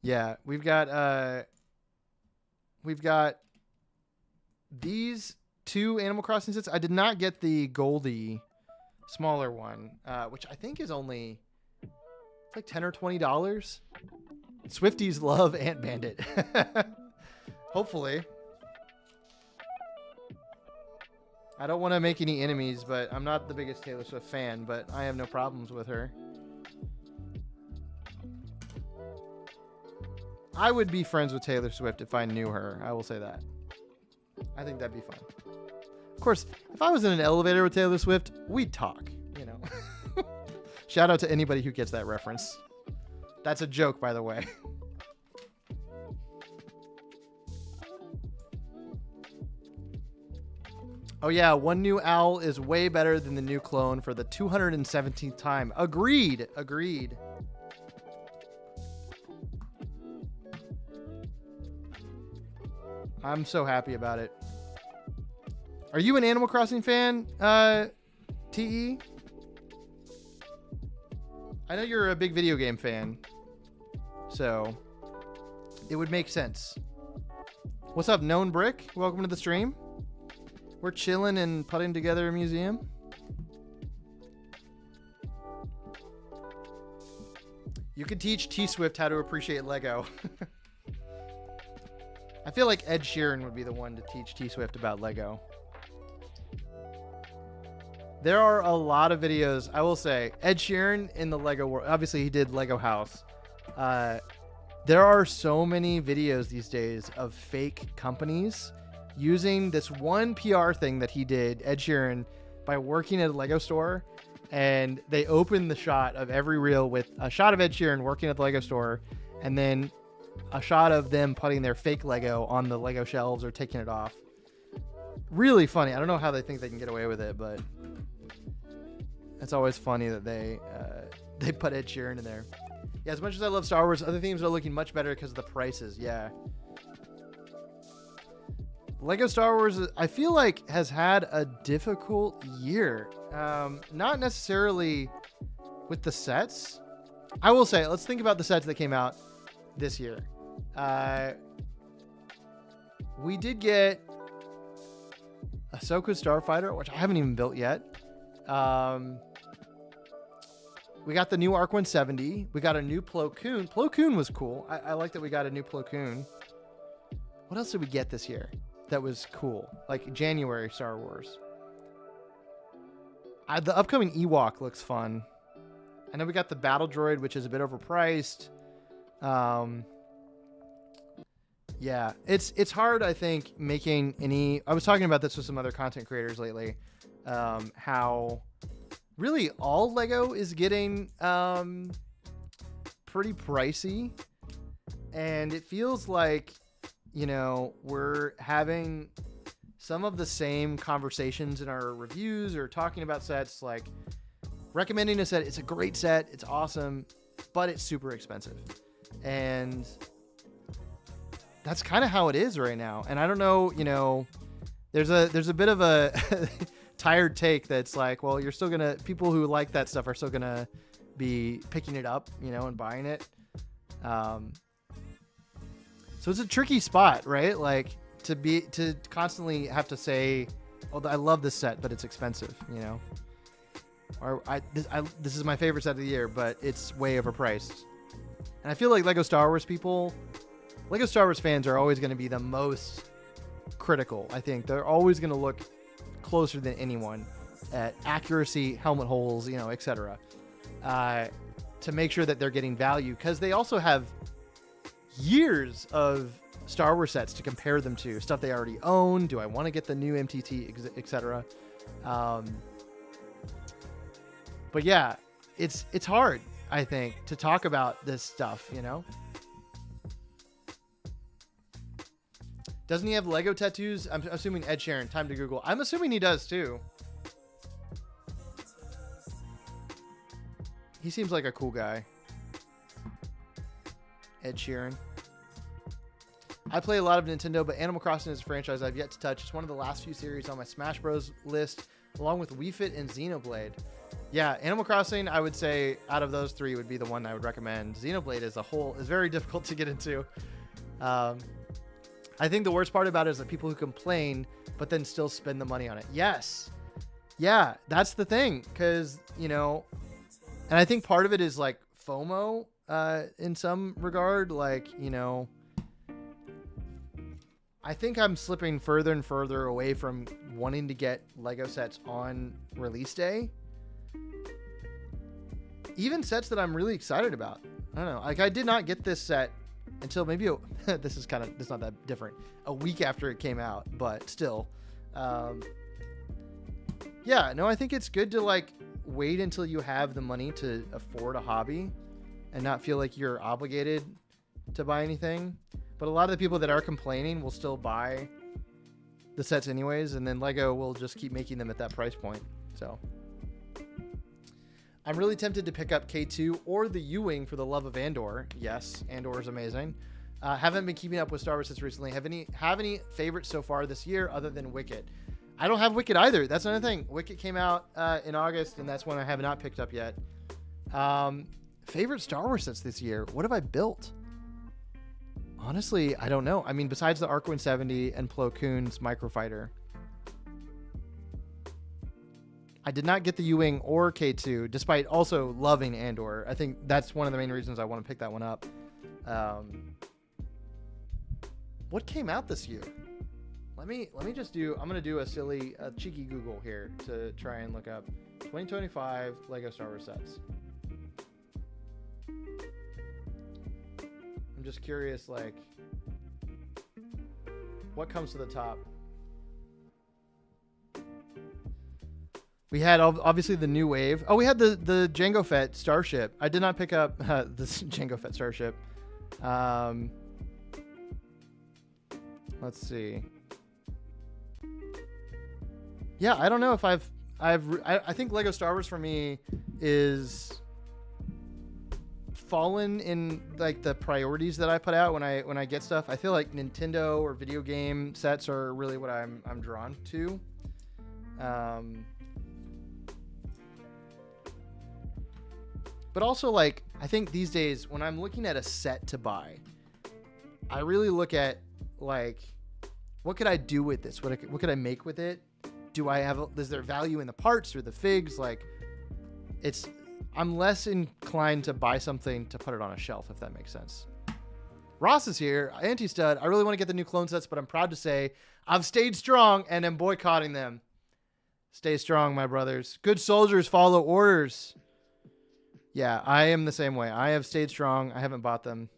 Yeah, we've got these two Animal Crossing sets. I did not get the Goldie smaller one, which I think is only like $10 or $20. Swifties love Ant Bandit. Hopefully. I don't want to make any enemies, but I'm not the biggest Taylor Swift fan, but I have no problems with her. I would be friends with Taylor Swift if I knew her. I will say that. I think that'd be fun. Of course, if I was in an elevator with Taylor Swift, we'd talk, you know. Shout out to anybody who gets that reference. That's a joke, by the way. Oh yeah, one new owl is way better than the new clone for the 217th time. Agreed. Agreed. I'm so happy about it. Are you an Animal Crossing fan, TE? I know you're a big video game fan, so it would make sense. What's up, Known Brick? Welcome to the stream. We're chilling and putting together a museum. You could teach T-Swift how to appreciate Lego. I feel like Ed Sheeran would be the one to teach T-Swift about Lego. There are a lot of videos, I will say. Ed Sheeran in the Lego world. Obviously, he did Lego House. There are so many videos these days of fake companies using this one PR thing that he did, Ed Sheeran, by working at a Lego store. And they open the shot of every reel with a shot of Ed Sheeran working at the Lego store, and then a shot of them putting their fake Lego on the Lego shelves or taking it off. Really funny. I don't know how they think they can get away with it, but it's always funny that they put Ed Sheeran in there. Yeah, as much as I love Star Wars, other themes are looking much better because of the prices. Yeah. Lego Star Wars, I feel like, has had a difficult year. Not necessarily with the sets. I will say, let's think about the sets that came out this year. We did get Ahsoka Starfighter, which I haven't even built yet. We got the new Arc 170. We got a new Plo Koon. Plo Koon was cool. I like that we got a new Plo Koon. What else did we get this year that was cool? Like January Star Wars. The upcoming Ewok looks fun. I know we got the Battle Droid, which is a bit overpriced. Yeah, it's hard, I think, making any... I was talking about this with some other content creators lately. How really all Lego is getting pretty pricey. And it feels like, you know, we're having some of the same conversations in our reviews or talking about sets, like recommending a set. It's a great set. It's awesome, but it's super expensive. And that's kind of how it is right now. And I don't know, you know, there's a bit of a tired take that's like, well, you're still gonna, people who like that stuff are still gonna be picking it up, you know, and buying it. So it's a tricky spot, right? Like to constantly have to say, oh, I love this set, but it's expensive, you know, or this is my favorite set of the year, but it's way overpriced. And I feel like Lego Star Wars fans are always going to be the most critical. I think they're always going to look closer than anyone at accuracy, helmet holes, you know, etc. To make sure that they're getting value, because they also have years of Star Wars sets to compare them to, stuff they already own. Do I want to get the new MTT, etc. But yeah, it's hard, I think, to talk about this stuff, you know. Doesn't he have Lego tattoos? I'm assuming Ed Sheeran. Time to Google. I'm assuming he does too. He seems like a cool guy. Ed Sheeran. I play a lot of Nintendo, but Animal Crossing is a franchise I've yet to touch. It's one of the last few series on my Smash Bros. List, along with Wii Fit and Xenoblade. Yeah, Animal Crossing, I would say, out of those three, would be the one I would recommend. Xenoblade as a whole is very difficult to get into. I think the worst part about it is that people who complain, but then still spend the money on it. Yes. Yeah, that's the thing. Because, you know, and I think part of it is like FOMO in some regard. Like, you know, I think I'm slipping further and further away from wanting to get Lego sets on release day. Even sets that I'm really excited about. I don't know. Like, I did not get this set until maybe this is not that different, a week after it came out, but still, yeah, no, I think it's good to like wait until you have the money to afford a hobby and not feel like you're obligated to buy anything. But a lot of the people that are complaining will still buy the sets anyways, and then Lego will just keep making them at that price point. So I'm really tempted to pick up K2 or the U-Wing for the love of Andor. Yes, Andor is amazing. Haven't been keeping up with Star Wars sets recently. Have any favorites so far this year other than Wicket? I don't have Wicket either. That's another thing. Wicket came out in August, and that's one I have not picked up yet. Favorite Star Wars sets this year? What have I built? Honestly, I don't know. I mean, besides the Arc 170 and Plo Koon's Microfighter, I did not get the U-Wing or K2, despite also loving Andor. I think that's one of the main reasons I want to pick that one up. What came out this year? Let me just do. I'm gonna do a cheeky Google here to try and look up 2025 Lego Star Wars sets. I'm just curious, like, what comes to the top? We had obviously the new wave. Oh, we had the Jango Fett Starship. I did not pick up this Jango Fett Starship. Let's see. Yeah, I don't know if I think Lego Star Wars for me is fallen in like the priorities that I put out when I get stuff. I feel like Nintendo or video game sets are really what I'm drawn to. But also, like, I think these days when I'm looking at a set to buy, I really look at, like, what could I do with this? What could I make with it? Is there value in the parts or the figs? Like, I'm less inclined to buy something to put it on a shelf, if that makes sense. Ross is here. Anti-Stud. I really want to get the new clone sets, but I'm proud to say I've stayed strong and am boycotting them. Stay strong, my brothers. Good soldiers follow orders. Yeah, I am the same way. I have stayed strong. I haven't bought them.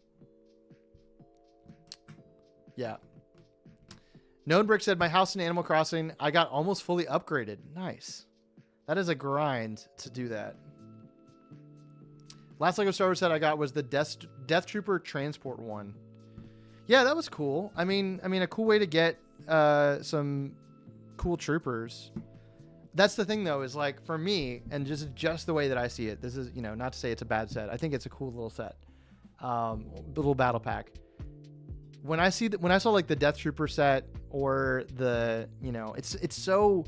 Yeah. Known Brick said, my house in Animal Crossing, I got almost fully upgraded. Nice. That is a grind to do that. Last Lego Star Wars set I got was the Death Trooper Transport one. Yeah, that was cool. I mean, a cool way to get some cool troopers. That's the thing, though, is like for me, and just the way that I see it. This is, not to say it's a bad set. I think it's a cool little set, little battle pack. When I saw like the Death Trooper set or the, it's so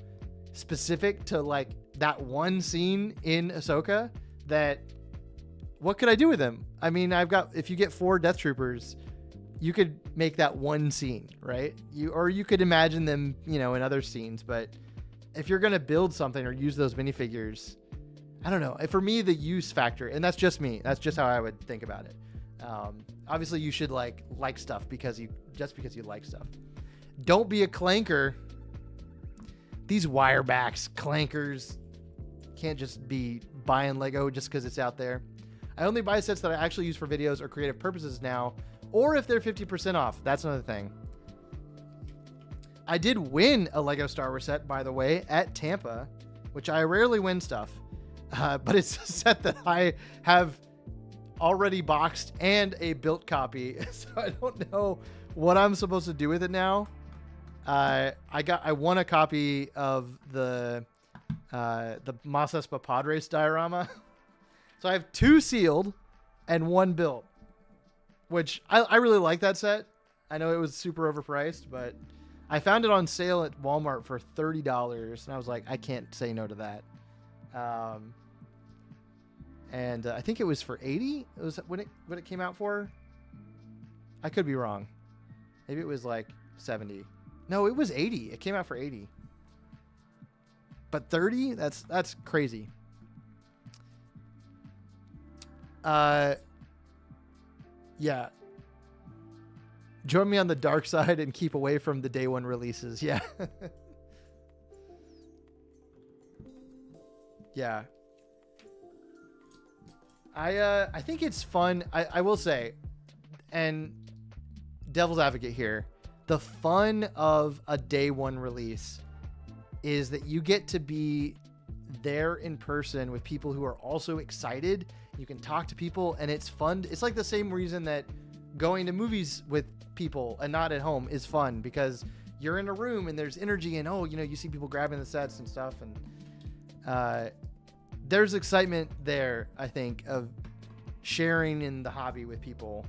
specific to like that one scene in Ahsoka that what could I do with them? I mean, if you get 4 Death Troopers, you could make that one scene, right? You could imagine them, in other scenes, but if you're going to build something or use those minifigures, I don't know. For me, the use factor, and that's just me. That's just how I would think about it. Obviously, you should like stuff because you like stuff. Don't be a clanker. These wirebacks, clankers, can't just be buying Lego just because it's out there. I only buy sets that I actually use for videos or creative purposes now, or if they're 50% off. That's another thing. I did win a Lego Star Wars set, by the way, at Tampa, which I rarely win stuff, but it's a set that I have already boxed and a built copy, so I don't know what I'm supposed to do with it now. I won a copy of the Mos Espa Padres diorama, so I have 2 sealed and 1 built, which I really like that set. I know it was super overpriced, but I found it on sale at Walmart for $30, and I was like, I can't say no to that. And I think it was for $80. It was what it came out for. I could be wrong. Maybe it was like $70. No, it was $80. It came out for $80. But $30? That's crazy. Yeah. Join me on the dark side and keep away from the day 1 releases. Yeah. Yeah. I think it's fun. I will say, and devil's advocate here, the fun of a day 1 release is that you get to be there in person with people who are also excited. You can talk to people and it's fun. It's like the same reason that going to movies with people and not at home is fun, because you're in a room and there's energy and, oh, you know, you see people grabbing the sets and stuff. And there's excitement there, I think, of sharing in the hobby with people.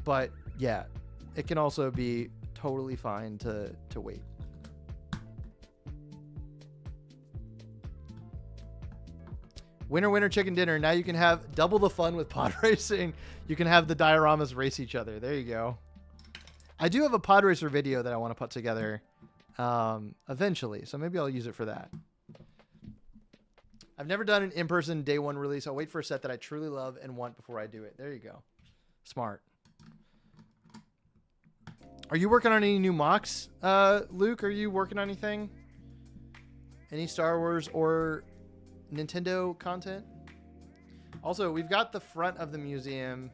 But yeah, it can also be totally fine to wait. Winner, winner, chicken dinner. Now you can have double the fun with pod racing. You can have the dioramas race each other. There you go. I do have a pod racer video that I want to put together eventually, so maybe I'll use it for that. I've never done an in-person day one release. I'll wait for a set that I truly love and want before I do it. There you go. Smart. Are you working on any new mocks, Luke? Are you working on anything? Any Star Wars or Nintendo content? Also, we've got the front of the museum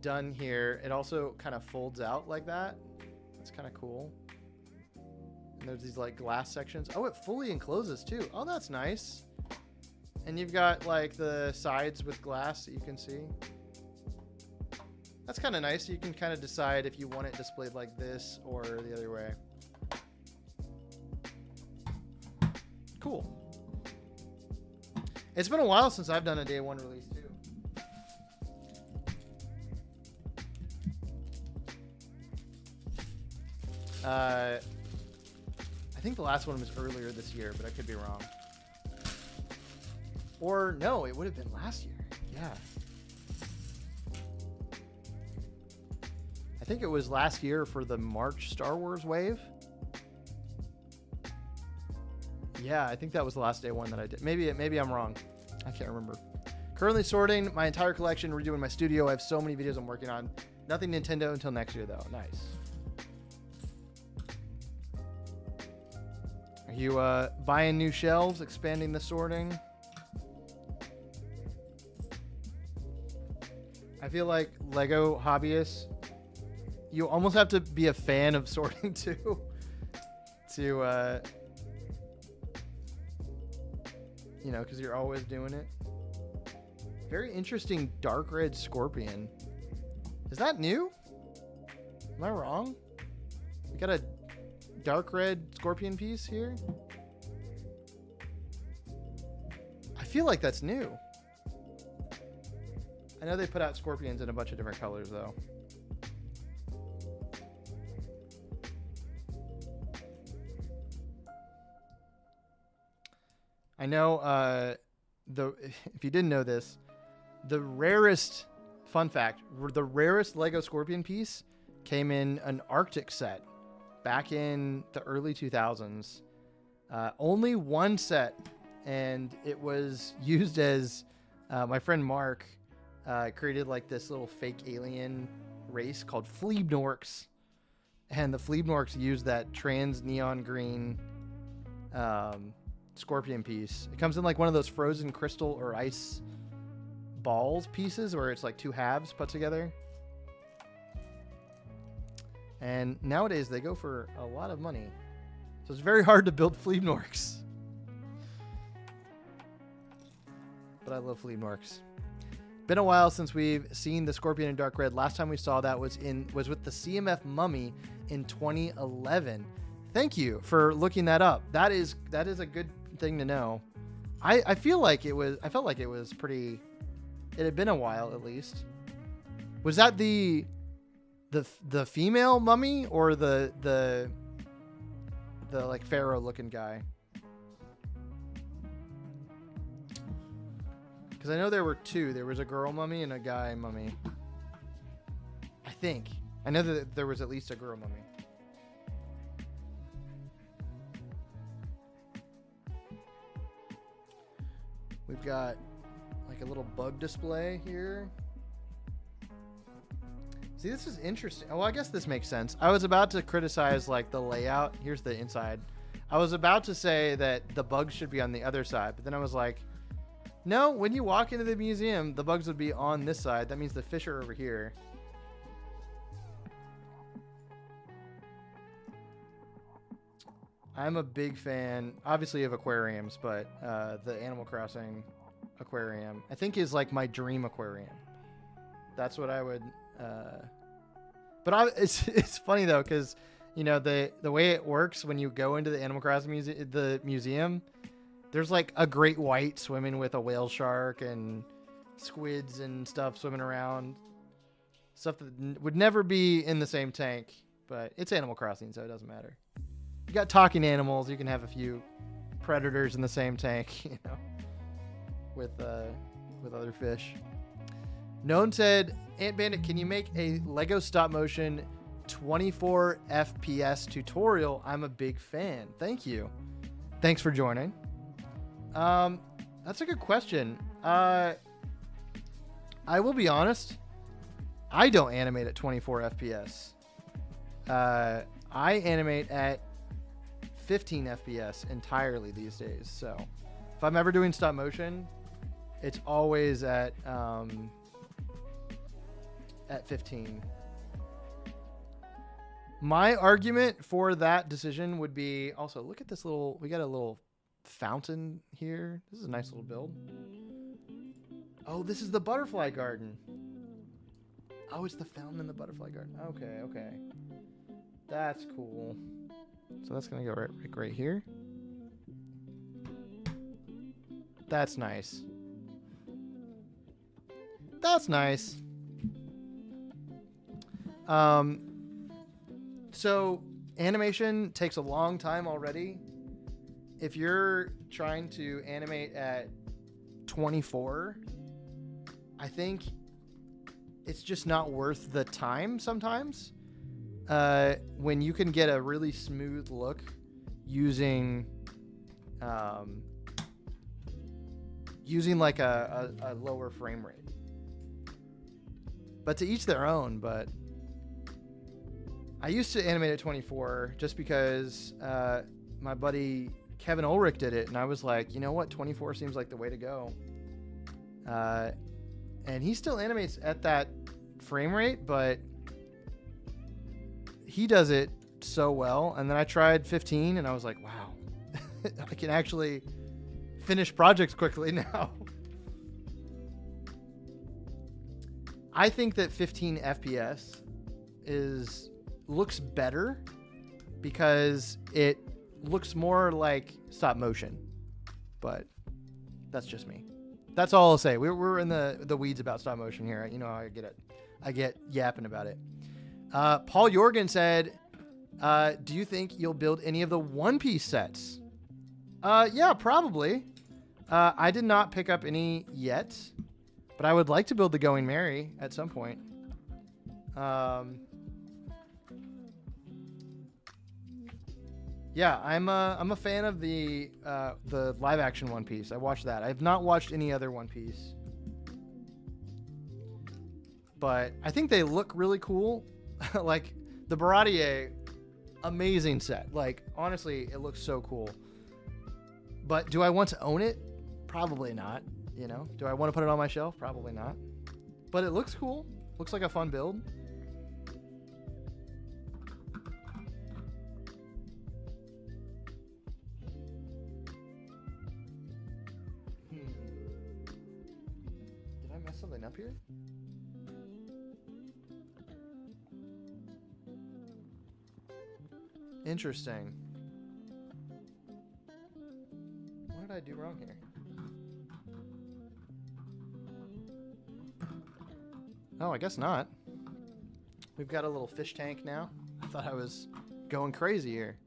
done here. It also kind of folds out like that. That's kind of cool. And there's these like glass sections. Oh, it fully encloses too. Oh, that's nice. And you've got like the sides with glass that you can see. That's kind of nice. You can kind of decide if you want it displayed like this or the other way. Cool. It's been a while since I've done a day one release too. I think the last one was earlier this year, but I could be wrong. Or no, it would have been last year. Yeah. I think it was last year for the March Star Wars wave. Yeah, I think that was the last day one that I did. Maybe I'm wrong. I can't remember. Currently sorting my entire collection, redoing my studio. I have so many videos I'm working on. Nothing Nintendo until next year, though. Nice. Are you buying new shelves, expanding the sorting? I feel like Lego hobbyists, you almost have to be a fan of sorting too, to you know, because you're always doing it. Very interesting dark red scorpion. Is that new? Am I wrong? We got a dark red scorpion piece here. I feel like that's new. I know they put out scorpions in a bunch of different colors though. I know if you didn't know this, the rarest, fun fact, the rarest Lego Scorpion piece came in an Arctic set back in the early 2000s. Only one set, and it was used as my friend Mark created like this little fake alien race called Fleebnorks, and the Fleebnorks used that trans neon green scorpion piece. It comes in like one of those frozen crystal or ice balls pieces where it's like two halves put together. And nowadays they go for a lot of money. So it's very hard to build Fleebnorks. But I love Fleebnorks. Been a while since we've seen the Scorpion in Dark Red. Last time we saw that was with the CMF Mummy in 2011. Thank you for looking that up. That is a good thing to know. I felt like it was pretty. It had been a while at least. Was that the female mummy or the like pharaoh looking guy? Because I know there were two. There was a girl mummy and a guy mummy. I think. I know that there was at least a girl mummy. We've got like a little bug display here. See, this is interesting. Oh, well, I guess this makes sense. I was about to criticize like the layout. Here's the inside. I was about to say that the bugs should be on the other side, but then I was like, no, when you walk into the museum, the bugs would be on this side. That means the fish are over here. I'm a big fan, obviously, of aquariums, but the Animal Crossing aquarium, I think, is like my dream aquarium. That's what I would. It's funny though, because you know the way it works when you go into the Animal Crossing museum, there's like a great white swimming with a whale shark and squids and stuff swimming around. Stuff that would never be in the same tank, but it's Animal Crossing, so it doesn't matter. You got talking animals. You can have a few predators in the same tank, you know, with other fish. Known said, Ant Bandit, can you make a Lego stop motion 24 FPS tutorial? I'm a big fan. Thank you. Thanks for joining. That's a good question. I will be honest. I don't animate at 24 FPS. I animate at 15 FPS entirely these days. So if I'm ever doing stop motion, it's always at 15. My argument for that decision would be also, look at this little, we got a little fountain here. This is a nice little build. Oh, this is the butterfly garden. Oh, it's the fountain in the butterfly garden. Okay, okay. That's cool. So that's going to go right here. That's nice. That's nice. So animation takes a long time already. If you're trying to animate at 24, I think it's just not worth the time sometimes. When you can get a really smooth look using like a lower frame rate. But to each their own. But I used to animate at 24 just because my buddy Kevin Ulrich did it, and I was like, you know what, 24 seems like the way to go. And he still animates at that frame rate, but he does it so well. And then I tried 15, and I was like, wow, I can actually finish projects quickly now. I think that 15 FPS looks better because it looks more like stop motion, but that's just me. That's all I'll say. We're in the weeds about stop motion here. You know how I get it. I get yapping about it. Paul Jorgen said, do you think you'll build any of the One Piece sets? Yeah, probably. I did not pick up any yet, but I would like to build the Going Merry at some point. Yeah, I'm a fan of the live action One Piece. I watched that. I have not watched any other One Piece, but I think they look really cool. Like the Baratier, amazing set. Like honestly, it looks so cool. But do I want to own it? Probably not. You know, do I want to put it on my shelf? Probably not. But it looks cool. Looks like a fun build. Did I mess something up here? Interesting. What did I do wrong here? Oh, I guess not. We've got a little fish tank now. I thought I was going crazy here.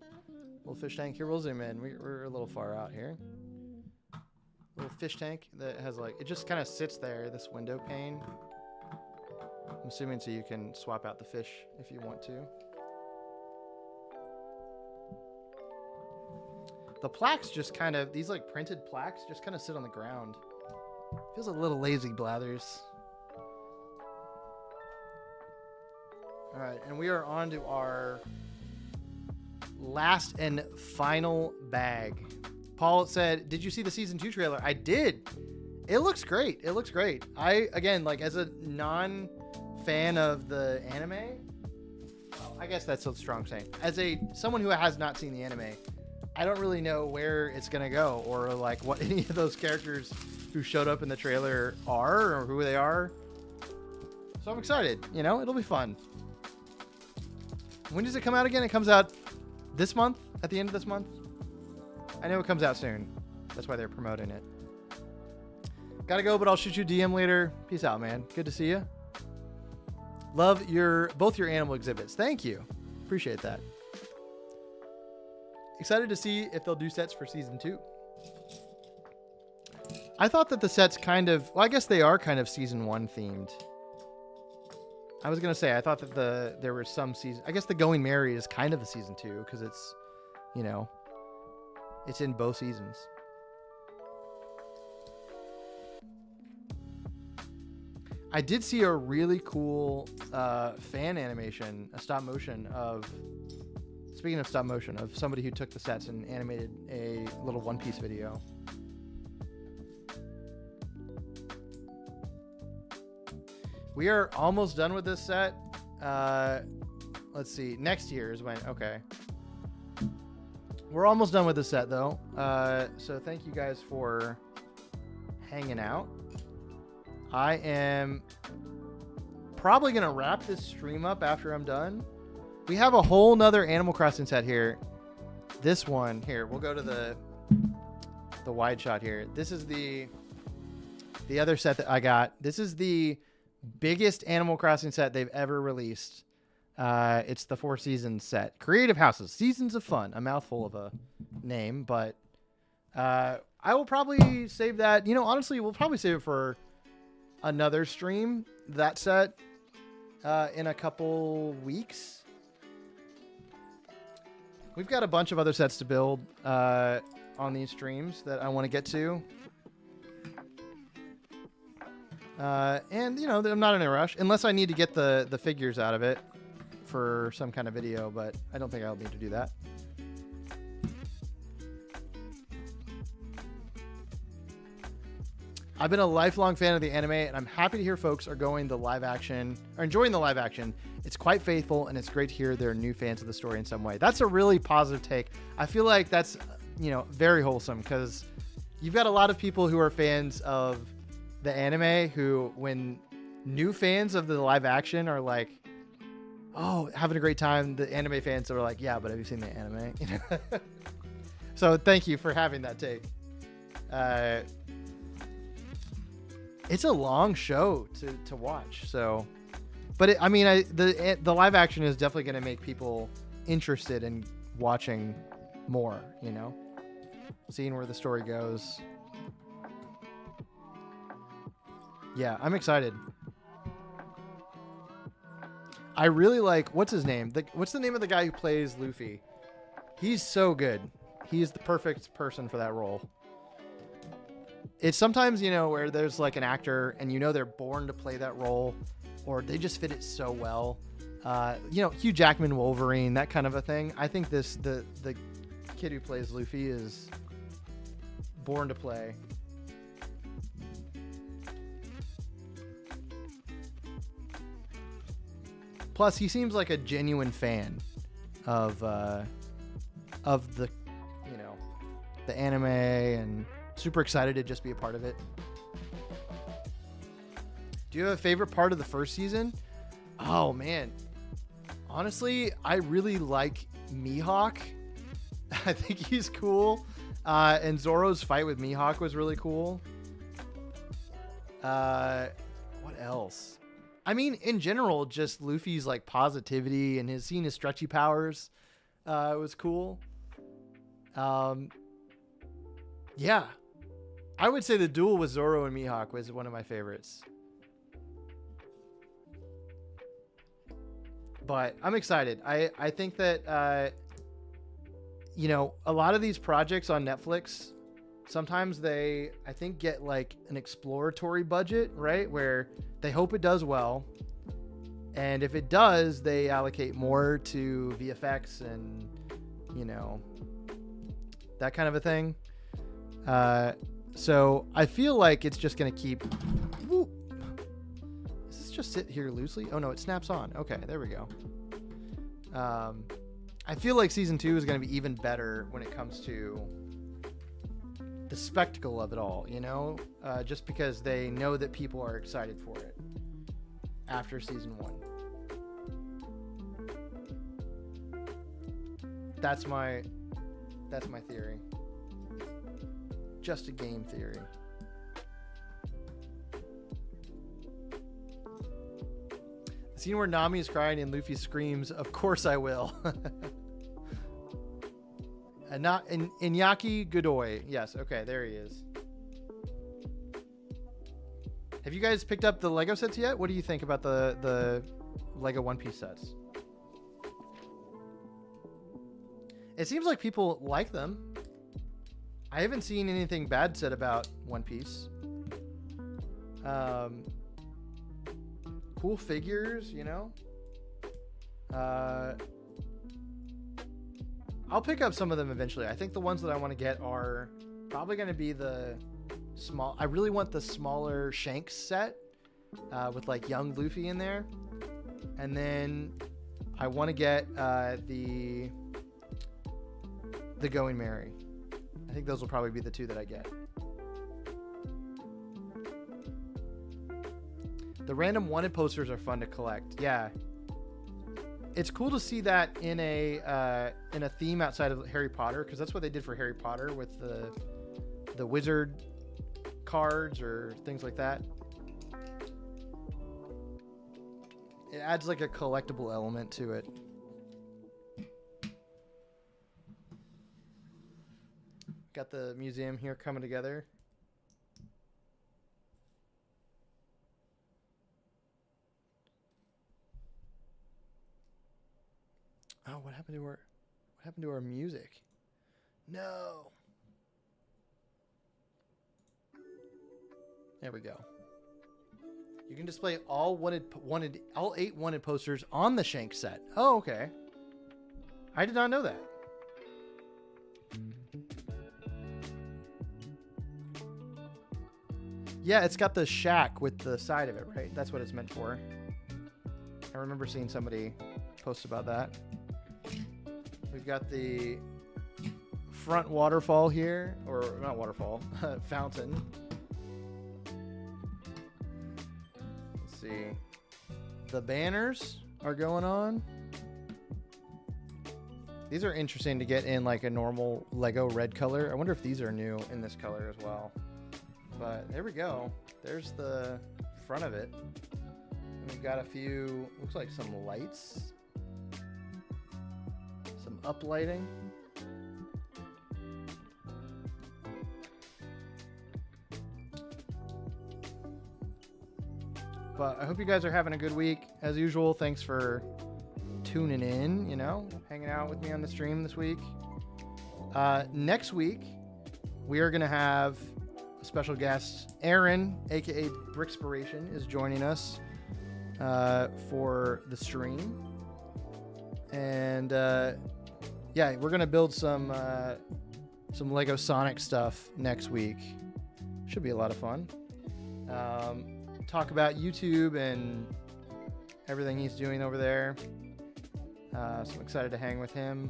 Little fish tank here. We'll zoom in. We're a little far out here. Little fish tank that has like, it just kind of sits there, this window pane. I'm assuming so you can swap out the fish if you want to. The plaques just kind of, these like printed plaques just kind of sit on the ground. Feels a little lazy, Blathers. All right, and we are on to our last and final bag. Paul said, did you see the season 2 trailer? I did. It looks great. It looks great. Again, like as a non-fan of the anime, well, I guess that's a strong saying. As someone who has not seen the anime, I don't really know where it's going to go or like what any of those characters who showed up in the trailer are or who they are. So I'm excited. You know, it'll be fun. When does it come out again? It comes out this month, at the end of this month. I know it comes out soon. That's why they're promoting it. Gotta go, but I'll shoot you DM later. Peace out, man. Good to see you. Love both your animal exhibits. Thank you. Appreciate that. Excited to see if they'll do sets for season 2. I thought that the sets kind of, well, I guess they are kind of season 1 themed. I was going to say, I thought that there were some season, I guess the Going Merry is kind of a season 2 because it's, you know, it's in both seasons. I did see a really cool fan animation, a stop motion of, speaking of stop motion, of somebody who took the sets and animated a little One Piece video. We are almost done with this set. Let's see. Next year is when, okay. We're almost done with the set though. So thank you guys for hanging out. I am probably going to wrap this stream up after I'm done. We have a whole nother Animal Crossing set here. This one here, we'll go to the wide shot here. This is the other set that I got. This is the biggest Animal Crossing set they've ever released. It's the 4 Seasons set. Creative Houses, Seasons of Fun. A mouthful of a name, but I will probably save that. You know, honestly, we'll probably save it for another stream, that set, in a couple weeks. We've got a bunch of other sets to build on these streams that I want to get to. And, you know, I'm not in a rush, unless I need to get the figures out of it for some kind of video, but I don't think I'll need to do that. I've been a lifelong fan of the anime, and I'm happy to hear folks are enjoying the live action. It's quite faithful, and it's great to hear there are new fans of the story in some way. That's a really positive take. I feel like that's, you know, very wholesome, because you've got a lot of people who are fans of the anime who, when new fans of the live action are like, oh, having a great time, the anime fans are like, yeah, but have you seen the anime? So thank you for having that take. It's a long show to watch, so, but the live action is definitely going to make people interested in watching more, you know, seeing where the story goes. Yeah, I'm excited. I really like, what's his name? What's the name of the guy who plays Luffy? He's so good. He's the perfect person for that role. It's sometimes, you know, where there's like an actor and you know they're born to play that role, or they just fit it so well. You know, Hugh Jackman, Wolverine, that kind of a thing. I think the kid who plays Luffy is born to play. Plus, he seems like a genuine fan of the, you know, the anime, and super excited to just be a part of it. Do you have a favorite part of the first season? Oh man, honestly, I really like Mihawk. I think he's cool, and Zoro's fight with Mihawk was really cool. What else? I mean, in general, just Luffy's like positivity and seeing his stretchy powers was cool. Yeah, I would say the duel with Zoro and Mihawk was one of my favorites. But I'm excited. I think that, you know, a lot of these projects on Netflix, sometimes they, I think, get like an exploratory budget, right? Where they hope it does well. And if it does, they allocate more to VFX and, you know, that kind of a thing. So I feel like it's just going to keep... Woo, does this just sit here loosely? Oh, no, it snaps on. Okay, there we go. I feel like season 2 is going to be even better when it comes to the spectacle of it all, you know, just because they know that people are excited for it after season 1. That's my theory. Just a game theory. The scene where Nami is crying and Luffy screams, "Of course I will." And not Iñaki Godoy. Yes, okay, there he is. Have you guys picked up the Lego sets yet? What do you think about the Lego One Piece sets? It seems like people like them. I haven't seen anything bad said about One Piece. Cool figures, you know. I'll pick up some of them eventually. I think the ones that I want to get are probably going to be the small. I really want the smaller Shanks set with like young Luffy in there, and then I want to get the Going Merry. I think those will probably be the two that I get. The random wanted posters are fun to collect. Yeah. It's cool to see that in a theme outside of Harry Potter, because that's what they did for Harry Potter with the wizard cards or things like that. It adds like a collectible element to it. Got the museum here coming together. Oh, what happened to our music? No. There we go. You can display all all 8 wanted posters on the Shank set. Oh, okay. I did not know that. Yeah, it's got the shack with the side of it, right? That's what it's meant for. I remember seeing somebody post about that. We've got the front waterfall here, or not waterfall, fountain. Let's see. The banners are going on. These are interesting to get in like a normal Lego red color. I wonder if these are new in this color as well. But there we go. There's the front of it. And we've got a few, looks like some lights. Some uplighting. But I hope you guys are having a good week. As usual, thanks for tuning in, you know, hanging out with me on the stream this week. Next week, we are going to have a special guest. Aaron, aka Brickspiration, is joining us for the stream. And yeah, we're going to build some Lego Sonic stuff next week. Should be a lot of fun. Talk about YouTube and everything he's doing over there. So I'm excited to hang with him.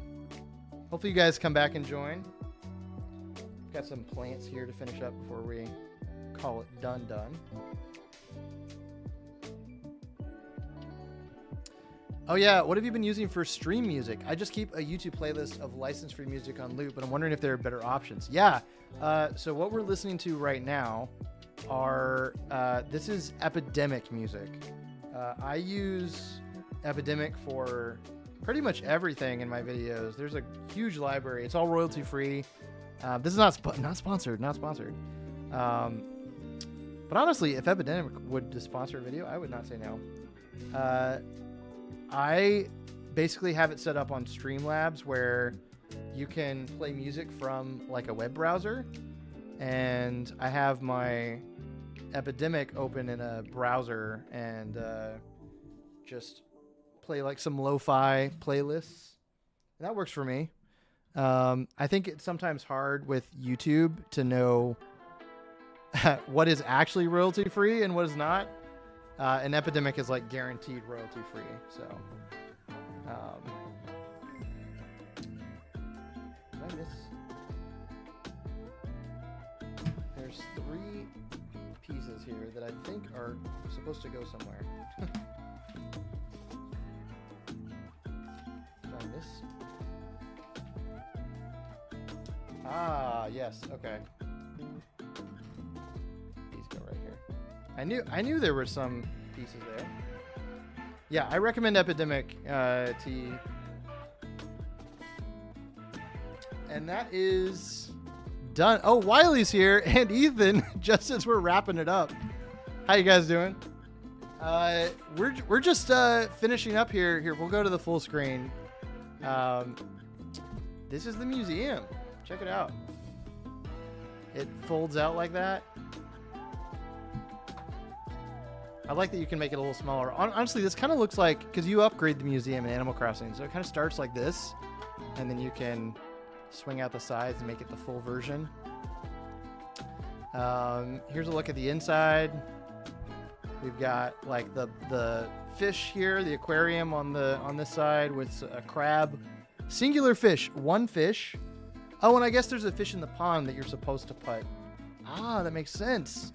Hopefully you guys come back and join. Got some plants here to finish up before we call it done. Oh yeah, what have you been using for stream music? I just keep a YouTube playlist of license-free music on loop, but I'm wondering if there are better options. Yeah, so what we're listening to right now are, this is Epidemic music. I use Epidemic for pretty much everything in my videos. There's a huge library. It's all royalty-free. This is not sponsored. But honestly, if Epidemic would sponsor a video, I would not say no. I basically have it set up on Streamlabs where you can play music from like a web browser, and I have my Epidemic open in a browser and just play like some lo-fi playlists. And that works for me. I think it's sometimes hard with YouTube to know what is actually royalty free and what is not. And Epidemic is like guaranteed royalty free. So I miss? There's 3 pieces here that I think are supposed to go somewhere. Did I miss? Ah, yes. Okay. These go right here. I knew there were some pieces there. Yeah, I recommend Epidemic Tea. And that is done. Oh, Wiley's here, and Ethan, just as we're wrapping it up. How you guys doing? We're just finishing up here. Here, we'll go to the full screen. This is the museum. Check it out. It folds out like that. I like that you can make it a little smaller. Honestly, this kind of looks like, because you upgrade the museum in Animal Crossing, so it kind of starts like this, and then you can swing out the sides and make it the full version. Here's a look at the inside. We've got like the fish here, the aquarium on this side with a crab. Singular fish, 1 fish. Oh, and I guess there's a fish in the pond that you're supposed to put. Ah, that makes sense.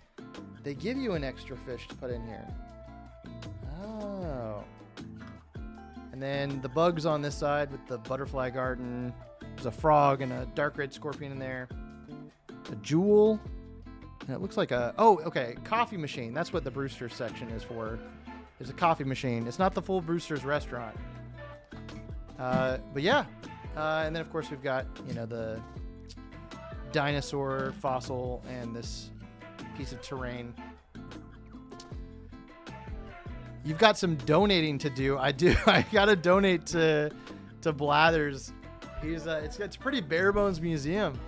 They give you an extra fish to put in here. Oh. And then the bugs on this side with the butterfly garden. There's a frog and a dark red scorpion in there. A jewel. And it looks like a... Oh, okay. Coffee machine. That's what the Brewster's section is for. There's a coffee machine. It's not the full Brewster's restaurant. But yeah. And then, of course, we've got, you know, the dinosaur fossil and this piece of terrain. You've got some donating to do. I do. I gotta donate to Blathers. He's it's a pretty bare bones museum.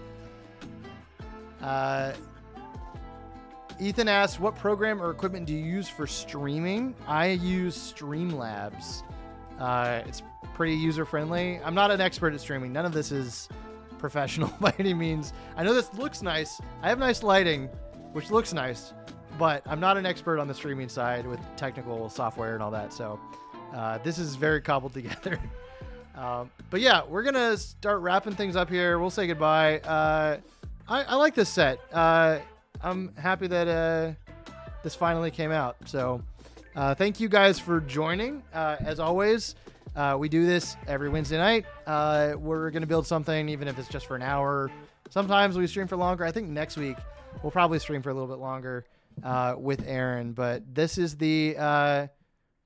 Ethan asks, what program or equipment do you use for streaming? I use Streamlabs. It's pretty user friendly. I'm not an expert at streaming. None of this is professional by any means. I know this looks nice. I have nice lighting, which looks nice, but I'm not an expert on the streaming side with technical software and all that. So this is very cobbled together. But yeah, we're going to start wrapping things up here. We'll say goodbye. I like this set. I'm happy that this finally came out. So thank you guys for joining. As always, we do this every Wednesday night. We're going to build something, even if it's just for an hour. Sometimes we stream for longer. I think next week we'll probably stream for a little bit longer with Aaron. But this is the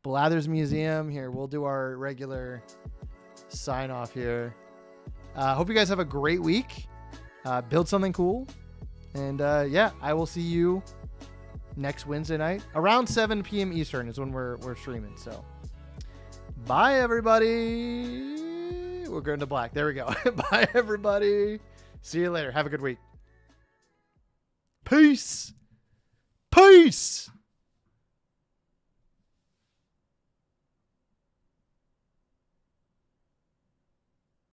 Blathers Museum. Here, we'll do our regular sign off here. Hope you guys have a great week. Build something cool. And yeah, I will see you next Wednesday night. Around 7 p.m. Eastern is when we're streaming. So bye, everybody. We're going to black. There we go. Bye, everybody. See you later. Have a good week. Peace. Peace.